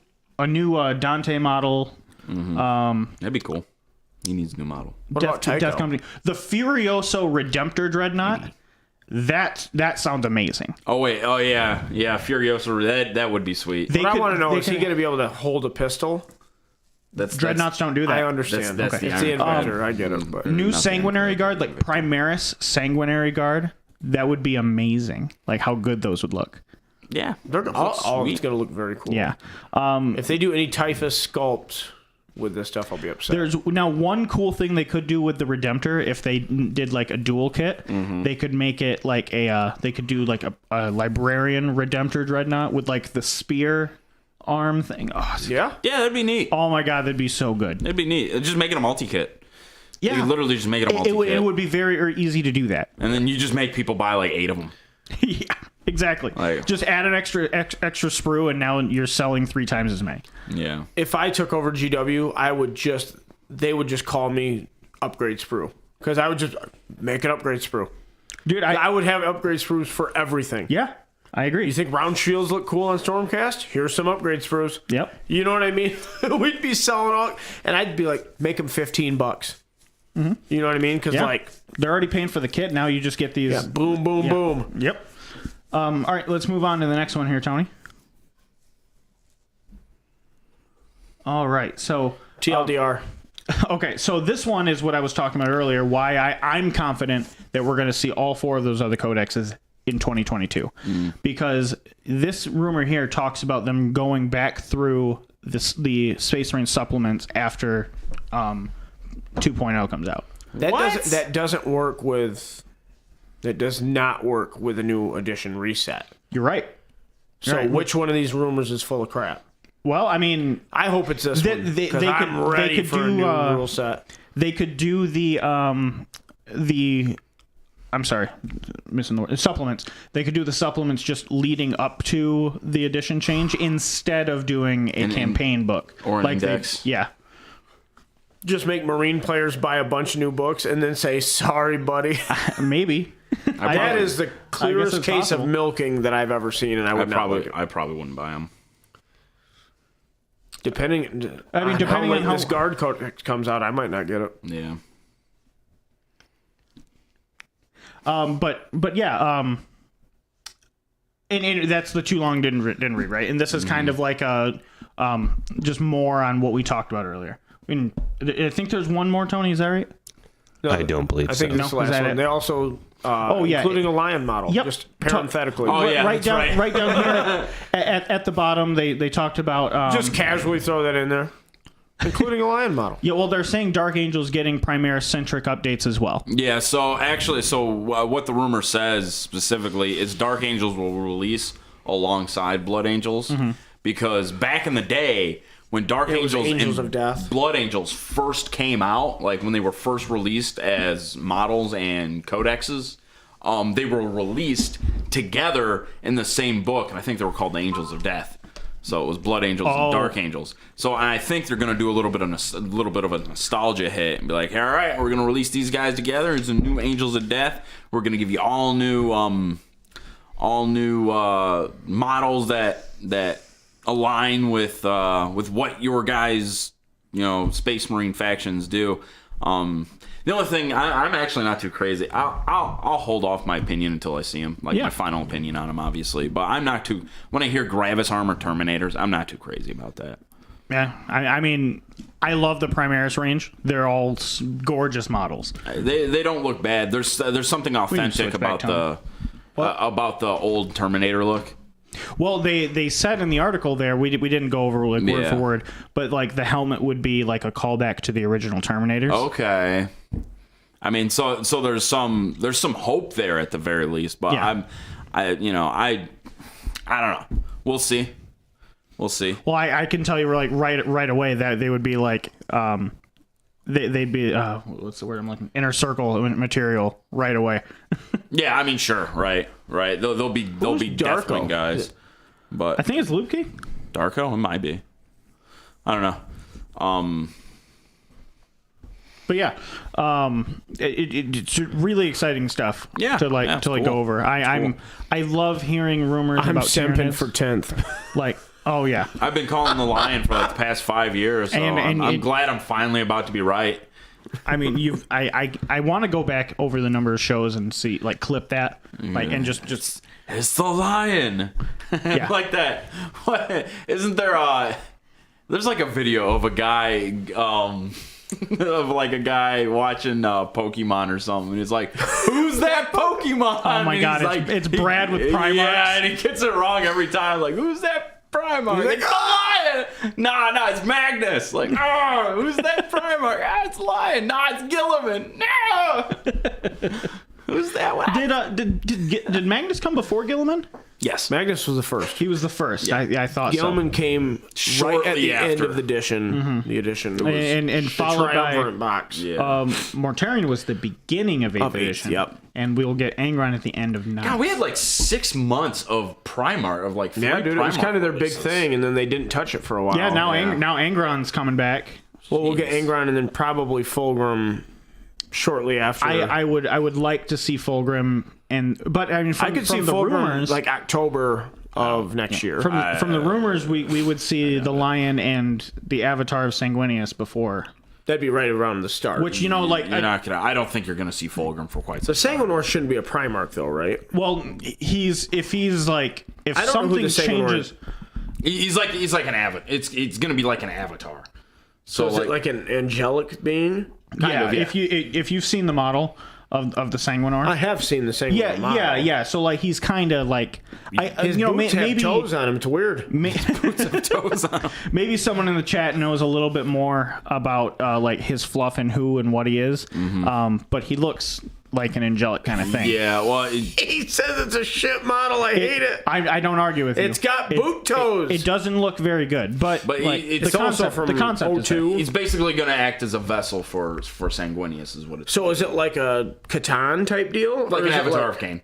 Dante model. That'd be cool. He needs a new model. What about Tycho? Death Company. The Furioso Redemptor Dreadnought. That sounds amazing. Oh wait, oh yeah, Furiosa. That would be sweet. They What I could- want to know they is he could- going to be able to hold a pistol? Dreadnoughts don't do that. I understand. That's It's the the iron. Invader. I get it. But New Not the Sanguinary Invader, Guard, like Primaris Sanguinary Guard. That would be amazing. Like how good those would look. Yeah, they're all of sweet. it's going to look very cool. Yeah. If they do any Typhus sculpt with this stuff, I'll be upset. There's now one cool thing they could do with the Redemptor if they did like a dual kit. They could make it like they could do like a Librarian Redemptor Dreadnought with like the spear arm thing. Oh, Yeah. Yeah, that'd be neat. oh my god, that'd be so good. It'd be neat. Just make it a multi-kit. Yeah, You literally just make it a multi-kit. it would be very easy to do that. And then you just make people buy like 8 of them. Yeah, exactly. Like- Just add an extra sprue, and now you're selling 3 times as many. Yeah. If I took over GW, they would just call me Upgrade Sprue. Because I would just make an Upgrade Sprue. Dude, I would have Upgrade Sprues for everything. yeah, I agree. You think round shields look cool on Stormcast? Here's some Upgrade Sprues. Yep. You know what I mean? We'd be selling all, and I'd be like, make them $15. Mm-hmm. You know what I mean? Because Yeah. They're already paying for the kit. Now you just get these. boom, boom, Yeah. boom. Yep. All right, let's move on to the next one here, Tony. All right, so TLDR. okay, so this one is what I was talking about earlier. Why I'm confident that we're going to see all 4 of those other codexes in 2022, because this rumor here talks about them going back through the Space Marine supplements after 2.0 comes out. That does not work with a new edition reset. You're right. So Right. which one of these rumors is full of crap? Well, I mean, I hope it's this one. Because I'm ready for a new rule set. they could do the I'm sorry, missing the word. Supplements. They could do the supplements just leading up to the edition change instead of doing a campaign book or an index. Yeah. Just make Marine players buy a bunch of new books and then say, sorry, buddy. Maybe. That is the clearest it's case possible. of milking that I've ever seen, and I would not like it. I probably wouldn't buy them. Depending on on how- this guard code comes out, I might not get it. Yeah. But yeah, and that's the too long didn't read, right? And this is kind of like a just more on what we talked about earlier. I mean, I think there's one more, Tony. Is that right? No, I don't believe I think so. this No? Is last that one. it? They also, yeah. including a lion model, Yep. just parenthetically. Oh, yeah. right that's down, right. right down here at the bottom. They talked about Just casually throw that in there, including a lion model. yeah. Well, they're saying Dark Angel's getting Primaris centric updates as well. Yeah, so actually, what the rumor says specifically is Dark Angels will release alongside Blood Angels because back in the day when Dark It was Angels Angels and of Death. Blood Angels first came out, like when they were first released as models and codexes, they were released together in the same book, and I think they were called the Angels of Death. So it was Blood Angels and Dark Angels. So I think they're gonna do a little bit of a nostalgia hit and be like, all right, we're gonna release these guys together as the new Angels of Death. We're gonna give you all new models that align with what your guys Space Marine factions do. The only thing I'm actually not too crazy. I'll hold off my opinion until I see him, my final opinion on him, obviously. But I'm not too. When I hear Gravis Armor Terminators, I'm not too crazy about that. Yeah, I mean, I love the Primaris range. They're all gorgeous models. They don't look bad. There's something authentic switch back, about the old Terminator look. Well, they said in the article there, we didn't go over like word Yeah. for word, but like the helmet would be like a callback to the original Terminators. Okay. I mean, so there's some hope there at the very least, but Yeah. I don't know. We'll see. Well, I can tell you like right away that they would be like they'd be what's the word I'm looking, inner circle material right away. Yeah, I mean, sure, right. They'll be Darko? Deathwing guys, but I think it's Luke Key. Darko, it might be. I don't know. But yeah, it's really exciting stuff. Yeah, to that's go cool. over. I love hearing rumors I'm about simping Tyranids. for 10th. Like, oh yeah, I've been calling the Lion for like the past 5 years, so And I'm glad I'm finally about to be right. I mean, I want to go back over the number of shows and see, like, clip that, like, and just It's the Lion. Yeah. Like that. What isn't there there's like a video of a guy of like a guy watching Pokemon or something, and he's like, who's that Pokemon? Oh my And God, he's it's Brad with Primarchs. Yeah, and he gets it wrong every time, like, who's that Primarch? Like, Lion! Nah, it's Magnus. Like, who's that Primarch? It's Lion. Nah, it's Gilliman. No! Who's that one? Did Magnus come before Gilliman? Yes. Magnus was the first. He was the first. I thought Gilliman came right at Shortly the end after. of the edition. The edition was and the followed triumvirate by box. Yeah. Mortarion was the beginning of 8th Of eighth, edition. yep. And we'll get Angron at the end of 9th. God, we had like 6 months of Primarch, of like 3 Yeah, dude, it was Primarch kind of their big releases. thing, and then they didn't touch it for a while. Yeah, now Angron's coming back. Well, we'll get Angron and then probably Fulgrim shortly after. I would like to see Fulgrim, but I mean, I could see the Fulgrim rumors, like October of next year. from the rumors, we would see the Lion and the Avatar of Sanguinius before. That'd be right around the start. Which like You're not gonna. I don't think you're gonna see Fulgrim for quite some the Sanguinor shouldn't be a Primarch though, right? well, if I don't know who the something Sanguinor changes. He's like an avatar. It's gonna be like an avatar. So is it like an angelic being? Yeah, of, yeah. if you've seen the model of the Sanguinor, I have seen the Sanguinor model. yeah. So like he's kind of like His boots have maybe toes on him. It's weird. toes on him. maybe someone in the chat knows a little bit more about like his fluff and who and what he is. But he looks like an angelic kind of thing. Yeah, well, He says it's a shit model. I hate it. I don't argue with you. It's got boot toes. It doesn't look very good, but like, it's the also concept. from The concept is there. 02. he's basically gonna act as a vessel for Sanguinius, is what it's So is it like a Catan type deal? like Or an is it Avatar like- of Cain.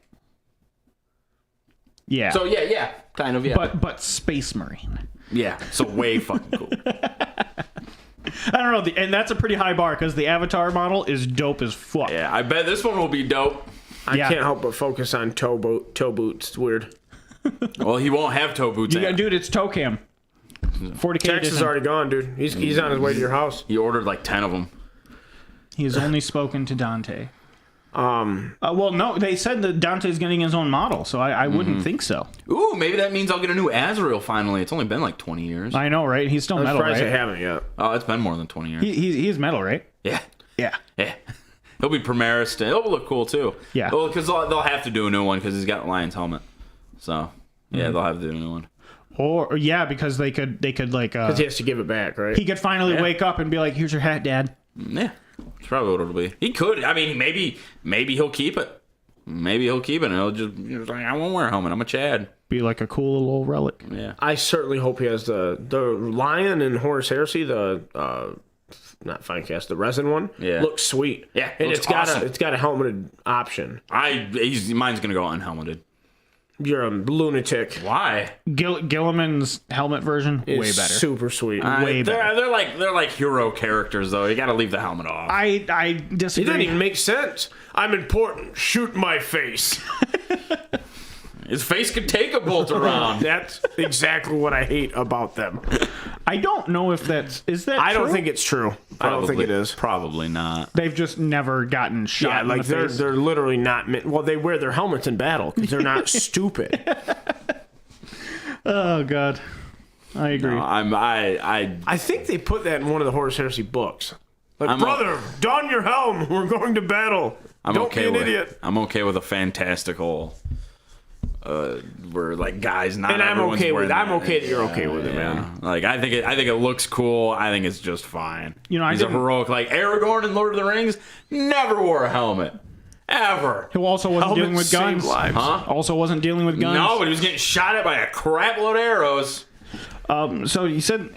Yeah. So yeah, kind of, yeah. but Space Marine. Yeah, so way fucking cool. I don't know, and that's a pretty high bar because the Avatar model is dope as fuck. Yeah, I bet this one will be dope. I Yeah. can't help but focus on toe boots. It's weird. Well, he won't have toe boots. Dude, it's Tocam. 40K Tex is edition. already gone, dude. He's on his way to your house. He ordered like 10 of them. He has only spoken to Dante. Well, no, they said that Dante's getting his own model, so I wouldn't think so. Ooh, maybe that means I'll get a new Azrael finally. It's only been like 20 years. I know, right? He's still I'm metal, surprised right? they haven't yet. Oh, it's been more than 20 years. He's metal, right? Yeah. Yeah. Yeah. He'll be Primaris. It'll look cool too. Yeah. Well, because they'll have to do a new one because he's got Lion's helmet. So, yeah, they'll have to do a new one. Or yeah, because they could like Because he has to give it back, right? he could finally wake up and be like, "Here's your hat, Dad." Yeah. That's probably what it'll be. He could. I mean, maybe he'll keep it. Maybe he'll keep it and he'll just like, I won't wear a helmet. I'm a Chad. Be like a cool little relic. Yeah. I certainly hope he has the Lion and Horus Heresy, the not Finecast, the resin one. Yeah. Looks sweet. Yeah, And looks it's got awesome. it's got a helmeted option. Mine's gonna go unhelmeted. You're a lunatic. Why? Gilliman's helmet version way It's better. Super sweet. Way better. They're like hero characters though. You got to leave the helmet off. I It disagree. doesn't even make sense. I'm important. Shoot my face. His face could take a bolt around. That's exactly what I hate about them. I don't know if is that. I don't true? think it's true. I don't think it is. Probably not. They've just never gotten shot. Yeah, in like the face. they're literally not meant. Well, they wear their helmets in battle because they're not stupid. Oh God, I agree. I think they put that in one of the Horus Heresy books. Like, I'm brother, don your helm. We're going to battle. Don't be an idiot. I'm okay with a fantastical. Where like guys, not And I'm everyone's okay with. wearing I'm that. okay that you're okay with it, Yeah. man. Like I think it looks cool. I think it's just fine. You know, I he's a didn't- heroic. Like Aragorn in Lord of the Rings never wore a helmet, ever. Who also wasn't dealing with Helmets guns. save lives. Huh? Also wasn't dealing with guns. No, but he was getting shot at by a crap load of arrows. So you said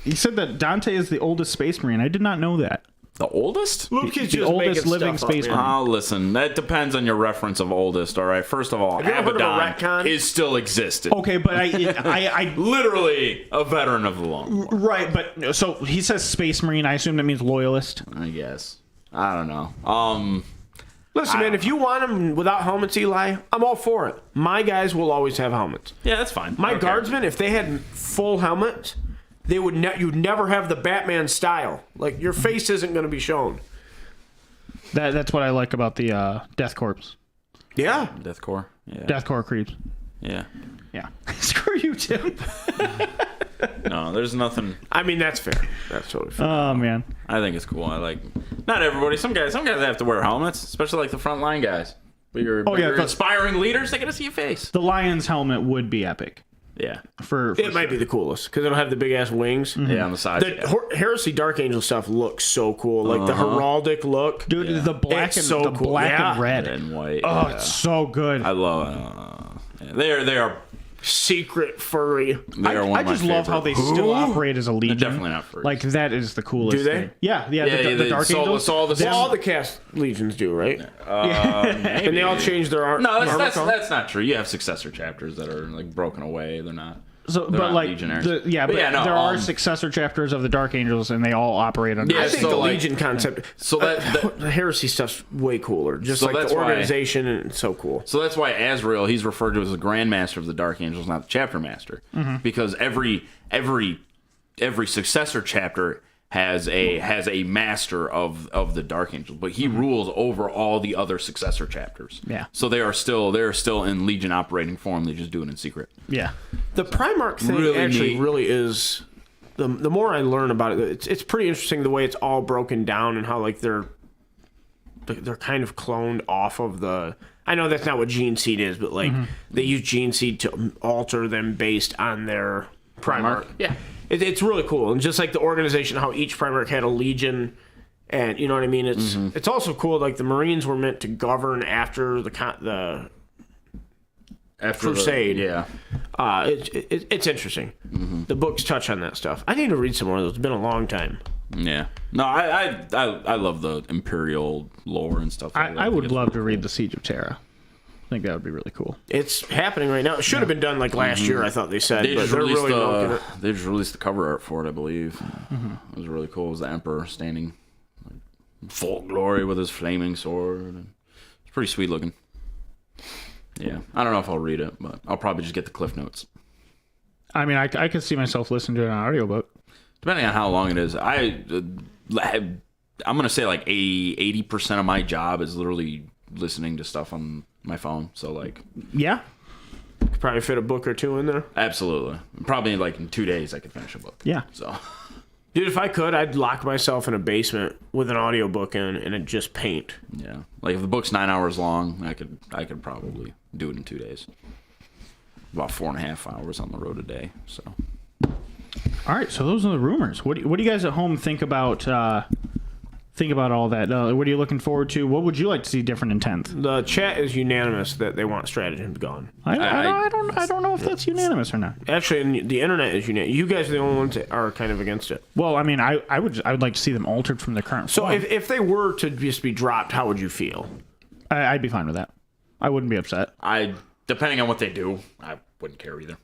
that Dante is the oldest Space Marine. I did not know that. The oldest? Luke is The just oldest making living stuff up, space man. marine. Oh, listen, that depends on your reference of oldest. All right. First of all, you ever heard of a Abaddon retcon? is still existed. Okay, but I Literally a veteran of the long war, right, but so he says Space Marine. I assume that means loyalist. I guess. I don't know. Listen, man, if you want them without helmets, Eli, I'm all for it. My guys will always have helmets. Yeah, that's fine. My Okay. guardsmen, if they had full helmets, they would you'd never have the Batman style. Like, your face isn't going to be shown. That's what I like about the Death Corps. Yeah. Deathcore. Yeah. Death Corps creeps. Yeah. Yeah. Screw you, Tim. No, there's nothing. I mean, that's fair. That's totally fair. Oh man. I think it's cool. I like. Not everybody. Some guys have to wear helmets, especially like the frontline guys. But your yeah, your but- inspiring leaders, they gotta see your face. The Lion's helmet would be epic. Yeah. For It might be the coolest because it'll have the big ass wings. Yeah, on the side. The Heresy Dark Angel stuff looks so cool, like the heraldic look. dude, the black It's and so the cool. black Yeah. and red. And white. Oh, yeah. it's so good. I love. They are. Secret furry. They are one I of my just love how they favorite. still operate as a legion. definitely not furries. Like that is the coolest. Do they? Thing. Yeah. Yeah, The Dark so- Angels. so all the- Well, all the cast legions do, right? Maybe. And they all change their art. No, armor that's color? not true. You have successor chapters that are like broken away. They're not. So, They're but not like, legionaries. but no, there are successor chapters of the Dark Angels, and they all operate under. Yeah, I think so, the like- Legion concept. So that- the heresy stuff's way cooler. Just So like that's the why- organization, and it's so cool. So that's why Azrael, he's referred to as the Grand Master of the Dark Angels, not the Chapter Master, because every successor chapter has a master of the Dark Angels, but he rules over all the other successor chapters. Yeah. So they are still in Legion operating form. They just do it in secret. Yeah. The Primarch thing Really actually neat. really is. The more I learn about it, it's pretty interesting the way it's all broken down and how like they're kind of cloned off of the. I know that's not what Gene Seed is, but like they use Gene Seed to alter them based on their Primarch. Yeah. It's really cool, and just like the organization, how each Primarch had a legion, and you know what I mean. It's also cool. Like the Marines were meant to govern after the After Crusade. Yeah. it's interesting. The books touch on that stuff. I need to read some more of those. It's been a long time. Yeah. No, I love the Imperial lore and stuff. I would love to read the Siege of Terra. I think that would be really cool. It's happening right now. It should have been done like last year. I thought they said, They but just they're released really milking it. they just released the cover art for it, I believe. It was really cool. It was the Emperor standing like, full glory with his flaming sword. It's pretty sweet looking. Yeah, I don't know if I'll read it, but I'll probably just get the Cliff Notes. I mean, I could see myself listening to an audiobook. Depending on how long it is, I'm gonna say like 80% of my job is literally listening to stuff on my phone. So like, Yeah. Could probably fit a book or two in there. absolutely, probably like in 2 days I could finish a book. Yeah. So Dude, if I could, I'd lock myself in a basement with an audiobook in and it'd just paint. yeah, like if the book's 9 hours long, I could probably do it in 2 days. About 4.5 hours on the road a day. So All right. So those are the rumors. What do you guys at home think about all that? What are you looking forward to? What would you like to see different in 10th? The chat is unanimous that they want stratagem gone. I don't know if that's unanimous or not. Actually, the internet is unanimous. You guys are the only ones that are kind of against it. Well, I mean, I would like to see them altered from the current So form. if they were to just be dropped, how would you feel? I'd be fine with that. I wouldn't be upset. depending on what they do, I wouldn't care either.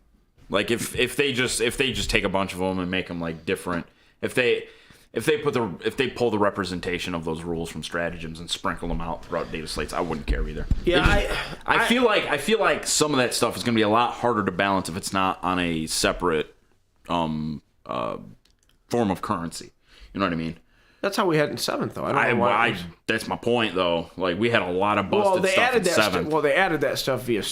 Like if they just take a bunch of them and make them like different, if they pull the representation of those rules from stratagems and sprinkle them out throughout data slates, I wouldn't care either. Yeah, I feel like some of that stuff is going to be a lot harder to balance if it's not on a separate form of currency. You know what I mean? that's how we had in 7th, though. I don't know why. That's my point, though. Like we had a lot of busted stuff in 7th. They added that stuff via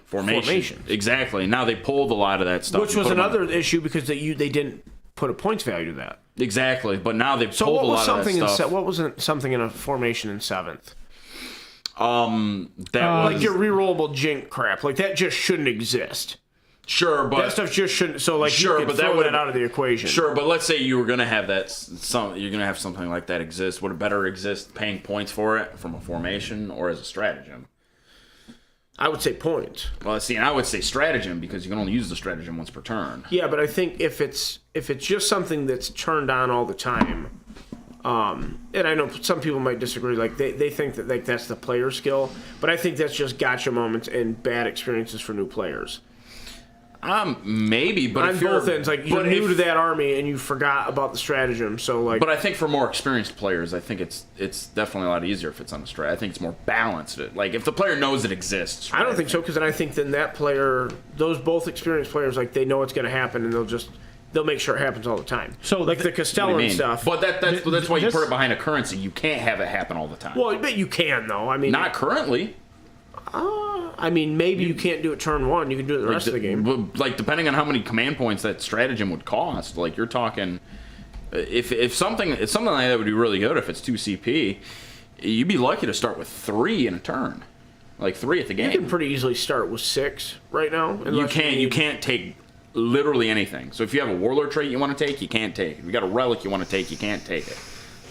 formation, Exactly. Now they pulled a lot of that stuff, which and was put them on- another issue because they didn't put a points value to that. Exactly, but now they've So pulled what a was lot of something that stuff. what was something in a formation in 7th? That was Like your rerollable jink crap, like that just shouldn't exist. sure, but That stuff just shouldn't. So like Sure, you could but that throw would've- that out of the equation. Sure, but let's say you were gonna have you're gonna have something like that exist. Would it better exist paying points for it from a formation or as a stratagem? I would say points. Well, see, and I would say stratagem because you can only use the stratagem once per turn. Yeah, but I think if it's just something that's turned on all the time, and I know some people might disagree. Like they think that like that's the player skill, but I think that's just gotcha moments and bad experiences for new players. Maybe, but On if you're both ends, like you're new to that army and you forgot about the stratagem. So like, But I think for more experienced players, I think it's definitely a lot easier if it's on a strat. I think it's more balanced. Like if the player knows it exists. I don't think so because then I think then that player, those both experienced players, like they know it's going to happen and they'll make sure it happens all the time. So like the What do you Castellan mean? stuff. But that's why you this- put it behind a currency. You can't have it happen all the time. Well, but you can though. I mean, Not currently. I mean, maybe you can't do it turn one. You can do it the rest of the game. But, like depending on how many command points that stratagem would cost, like you're talking, if something like that would be really good if it's 2 CP, you'd be lucky to start with 3 in a turn. like 3 at the game. You can pretty easily start with 6 right now. You can't take literally anything. So if you have a warlord trait you want to take, you can't take it. If you got a relic you want to take, you can't take it.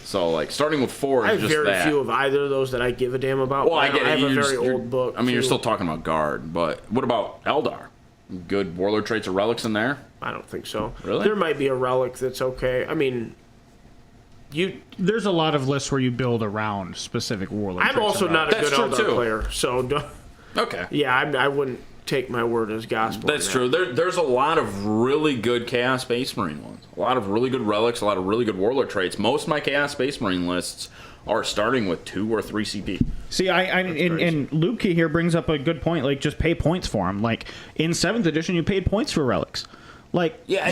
So like starting with 4 I is have just very that. few of either of those that I give a damn about. Well, I get it. have a You're very just- old book. I mean, you're too. still talking about guard, but what about Eldar? Good warlord traits or relics in there? I don't think so. Really? There might be a relic that's okay. I mean, There's a lot of lists where you build around specific warlord. I'm traits also and not a That's good true, Eldar too. player, so Okay. yeah, I wouldn't take my word as gospel. That's on that. true. There's a lot of really good Chaos Space Marine ones. A lot of really good relics, a lot of really good warlord traits. Most of my Chaos Space Marine lists are starting with 2 or 3 CP. See, and Lubke here brings up a good point. Like, just pay points for them. Like in 7th edition, you paid points for relics. Like, Yeah,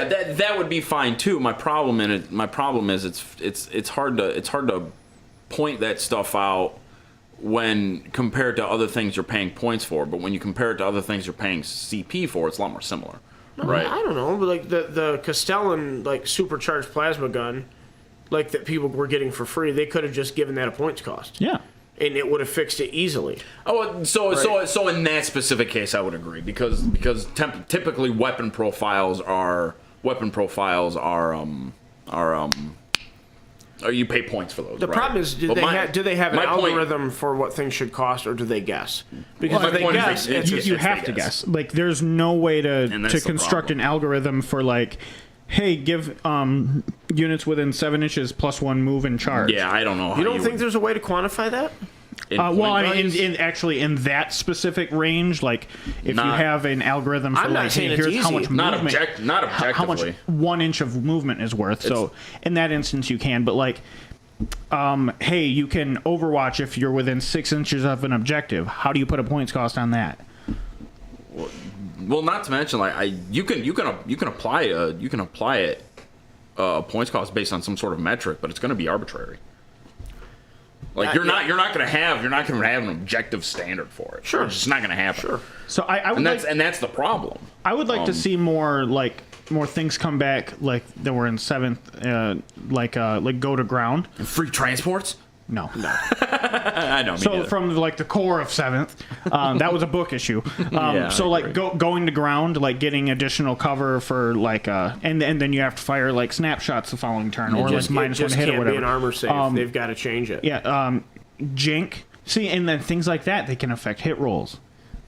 that would be fine too. My problem is it's hard to point that stuff out when compared to other things you're paying points for. But when you compare it to other things you're paying CP for, it's a lot more similar, right? I don't know, but like the Castellan like supercharged plasma gun, like that people were getting for free, they could have just given that a points cost. yeah. And it would have fixed it easily. Oh, so in that specific case, I would agree because typically weapon profiles are or you pay points for those. The problem is, do they have an algorithm for what things should cost, or do they guess? Because Well, if my they point is guess, it's it's just- You it's have they to guess. guess. Like, there's no way And that's to the construct problem. an algorithm for like, hey, give units within 7 inches +1 move and charge. Yeah, I don't know. How you don't think there's a way to quantify that? Well, I mean, in that specific range, like if you Not- have an algorithm for I'm not like, saying hey, it's here's how easy. much not movement, not how much objectively. 1 inch of movement is worth. So in that instance, you can. But like, hey, you can Overwatch if you're within 6 inches of an objective. How do you put a points cost on that? Well, not to mention, like you can apply it points cost based on some sort of metric, but it's going to be arbitrary. Like you're not going to have an objective standard for it. Sure. It's just not going to happen. Sure. So I would And that's the problem. I would like to see more things come back like that were in 7th, like go to ground. And free transports? No. I know. So from like the core of 7th, that was a book issue. Yeah, so I like agree. going to ground, like getting additional cover for like and then you have to fire like snapshots the following turn or like minus one just hit or can't whatever. be an armor save. They've got to change it. Yeah, Jink. See, and then things like that, they can affect hit rolls.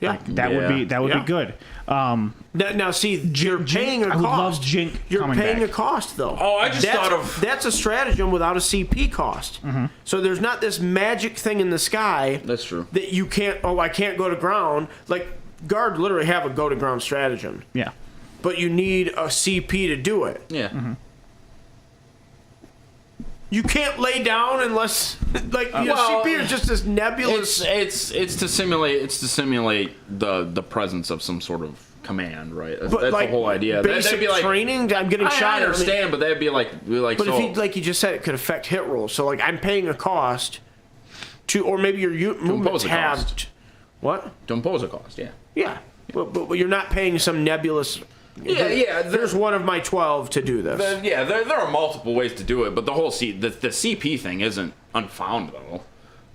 Yeah. Like, that would Yeah. be good. Now, see, you're paying a I cost. would love Jink You're coming paying back. a cost, though. Oh, I just thought of- that's a stratagem without a CP cost. Mm-hmm. So there's not this magic thing in the sky. That's true. That you can't. Oh, I can't go to ground. Like guard literally have a go to ground stratagem, Yeah. but you need a CP to do it. Yeah. Mm-hmm. You can't lay down unless like well, CP is just this nebulous. It's to simulate the presence of some sort of command, right? That's, but that's like the whole idea. Basic That'd be like training. I'm getting shot. I at. I mean, understand, but that'd be like but so. if you, like you just said, it could affect hit rolls. So like I'm paying a cost to, or maybe your movement's impose a cost. halved. What? to impose a cost, yeah. Yeah, but you're not paying some nebulous. Yeah. There's one of my 12 to do this. There are multiple ways to do it, but the whole the CP thing isn't unfounded though.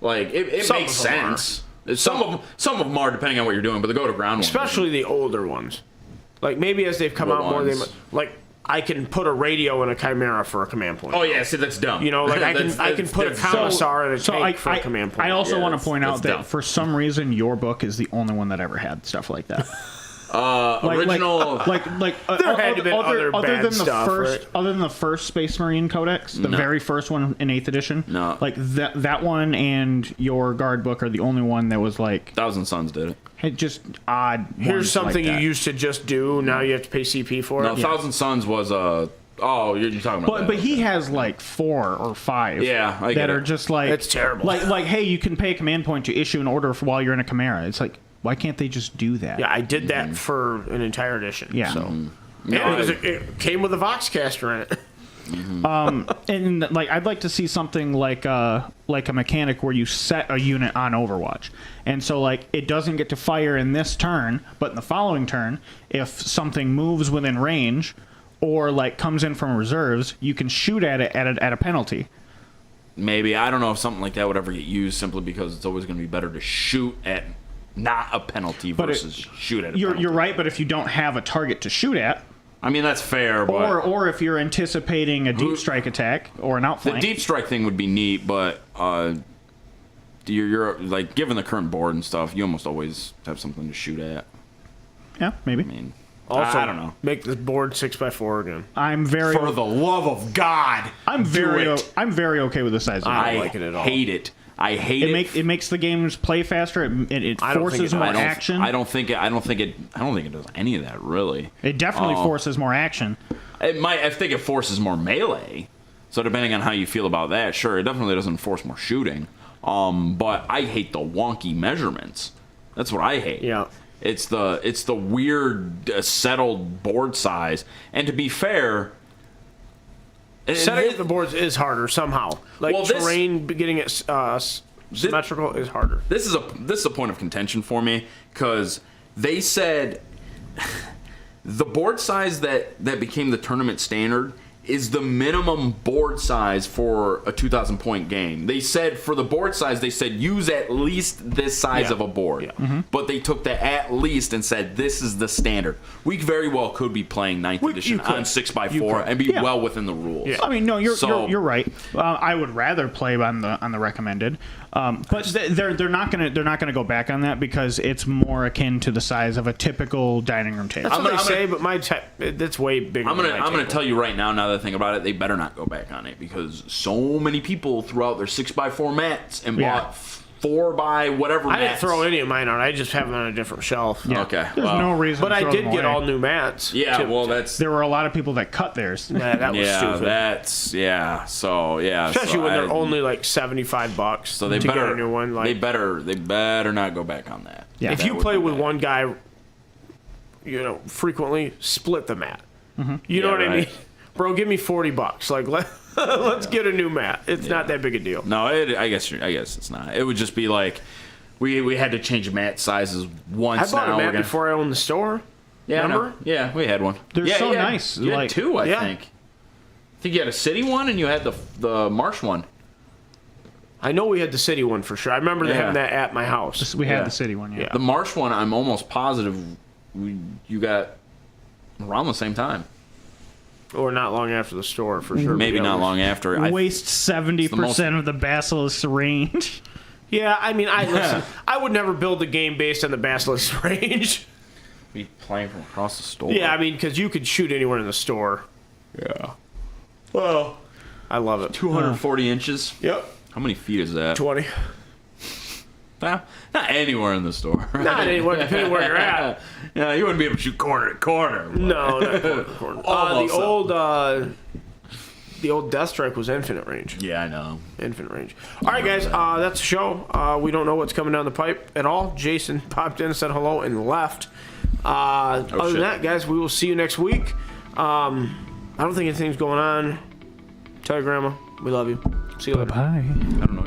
Like it Some makes of them are. sense. Some of them are depending on what you're doing, but the go to ground ones. Especially the older ones. Like maybe as they've come What out more, they ones? like I can put a radio in a chimera for a command point. Oh yeah, see that's dumb. You know, like I can put a that's- commissar in a So tank for a command point. I also Yeah, want to point out that's that dumb. for some reason your book is the only one that ever had stuff like that. original. There had to be other bad than the stuff, first, right? other than the first Space Marine Codex, the very first one in 8th edition. No. like that one and your guard book are the only one that was like Thousand Sons did it. had just odd. Here's ones something like you that. used to just do. Now you have to pay CP for No, it. Thousand Sons was Oh, you're talking about that. But he has like 4 or 5. Yeah, I that get are it. just like It's terrible. Like hey, you can pay a command point to issue an order for while you're in a Chimera. It's like why can't they just do that? Yeah, I did that for an entire edition. Yeah. So. Yeah, because it came with a Voxcaster in it. And like I'd like to see something like a mechanic where you set a unit on Overwatch, and so like it doesn't get to fire in this turn, but in the following turn, if something moves within range, or like comes in from reserves, you can shoot at it at a penalty. maybe. I don't know if something like that would ever get used simply because it's always going to be better to shoot at not a penalty versus shoot at a penalty. You're right, but if you don't have a target to shoot at, I mean, that's fair, but... or if you're anticipating a deep strike attack or an outflank. The deep strike thing would be neat, but you're like, given the current board and stuff, you almost always have something to shoot at. Yeah, maybe. I mean, Also, I don't know. Make the board 6x4 again. I'm very For the love of God, I'm very okay with the size of it. I don't like it at all. hate it. I hate it. It makes the games play faster. It I don't think forces it- more I don't- action. I don't think it does any of that really. It definitely forces more action. I think it forces more melee. So depending on how you feel about that, sure, it definitely doesn't force more shooting. But I hate the wonky measurements. That's what I hate. Yeah. It's the weird settled board size. And to be fair, Setting up the boards is harder somehow. Like Well, this- terrain getting it symmetrical is harder. this is a point of contention for me because they said the board size that became the tournament standard is the minimum board size for a 2,000 point game. They said for the board size, they said use at least this size Yeah. of a board. Yeah. Mm-hmm. But they took the at least and said this is the standard. We very well could be playing 9th edition you could. on 6x4 You could. and be Yeah. well within the rules. Yeah. I mean, no, you're right. I would rather play on the recommended, but they're not gonna go back on that because it's more akin to the size of a typical dining room table. That's what I'm they gonna- say, but my that's way bigger. I'm than gonna my table. tell you right now that I think about it, they better not go back on it because so many people threw out their 6x4 mats and Yeah. bought 4x whatever I mats. didn't throw any of mine out. I just have them on a different shelf. Yeah. Okay, There's well. no reason. But to I throw did them get away. all new mats. Yeah, to- well, that's There were a lot of people that cut theirs. that was yeah, stupid. So yeah, Especially so when they're I- only like $75. So they to better get a new one. Like they better not go back on that. Yeah. if That you would play be with bad. one guy, frequently split the mat. You know Yeah, what I right. mean, bro? Give me $40. Like let's get a new mat. It's not that big a deal. No, I guess it's not. It would just be like we had to change mat sizes once. I bought now a we're mat gonna- before I owned the store. Yeah, remember? no. Yeah, we had one. They're yeah, so yeah. nice, You had like- two, I Yeah. think. I think you had a city one and you had the Marsh one. I know we had the city one for sure. I remember Yeah. having that at my house. We had Yeah. the city one. Yeah. The Marsh one, I'm almost positive you got around the same time. Or not long after the store for sure. Maybe Yeah, not we- long after. Waste 70% of the Basilisk's range. Yeah, I mean, listen. I would never build a game based on the Basilisk range. Be playing from across the store. Yeah, I mean, because you could shoot anywhere in the store. Yeah. Well, I love it. 240 inches. Yep. How many feet is that? 20. Not anywhere in the store. Not anywhere, depending where you're at. Yeah, you wouldn't be able to shoot corner to corner. but- No, not corner to corner. The old Death Strike was infinite range. Yeah, I know. Infinite range. All right, guys, that's the show. We don't know what's coming down the pipe at all. Jason popped in, said hello, and left. Other shit. than that, guys, we will see you next week. I don't think anything's going on. Tell your grandma we love you. See you later. Bye. I don't know.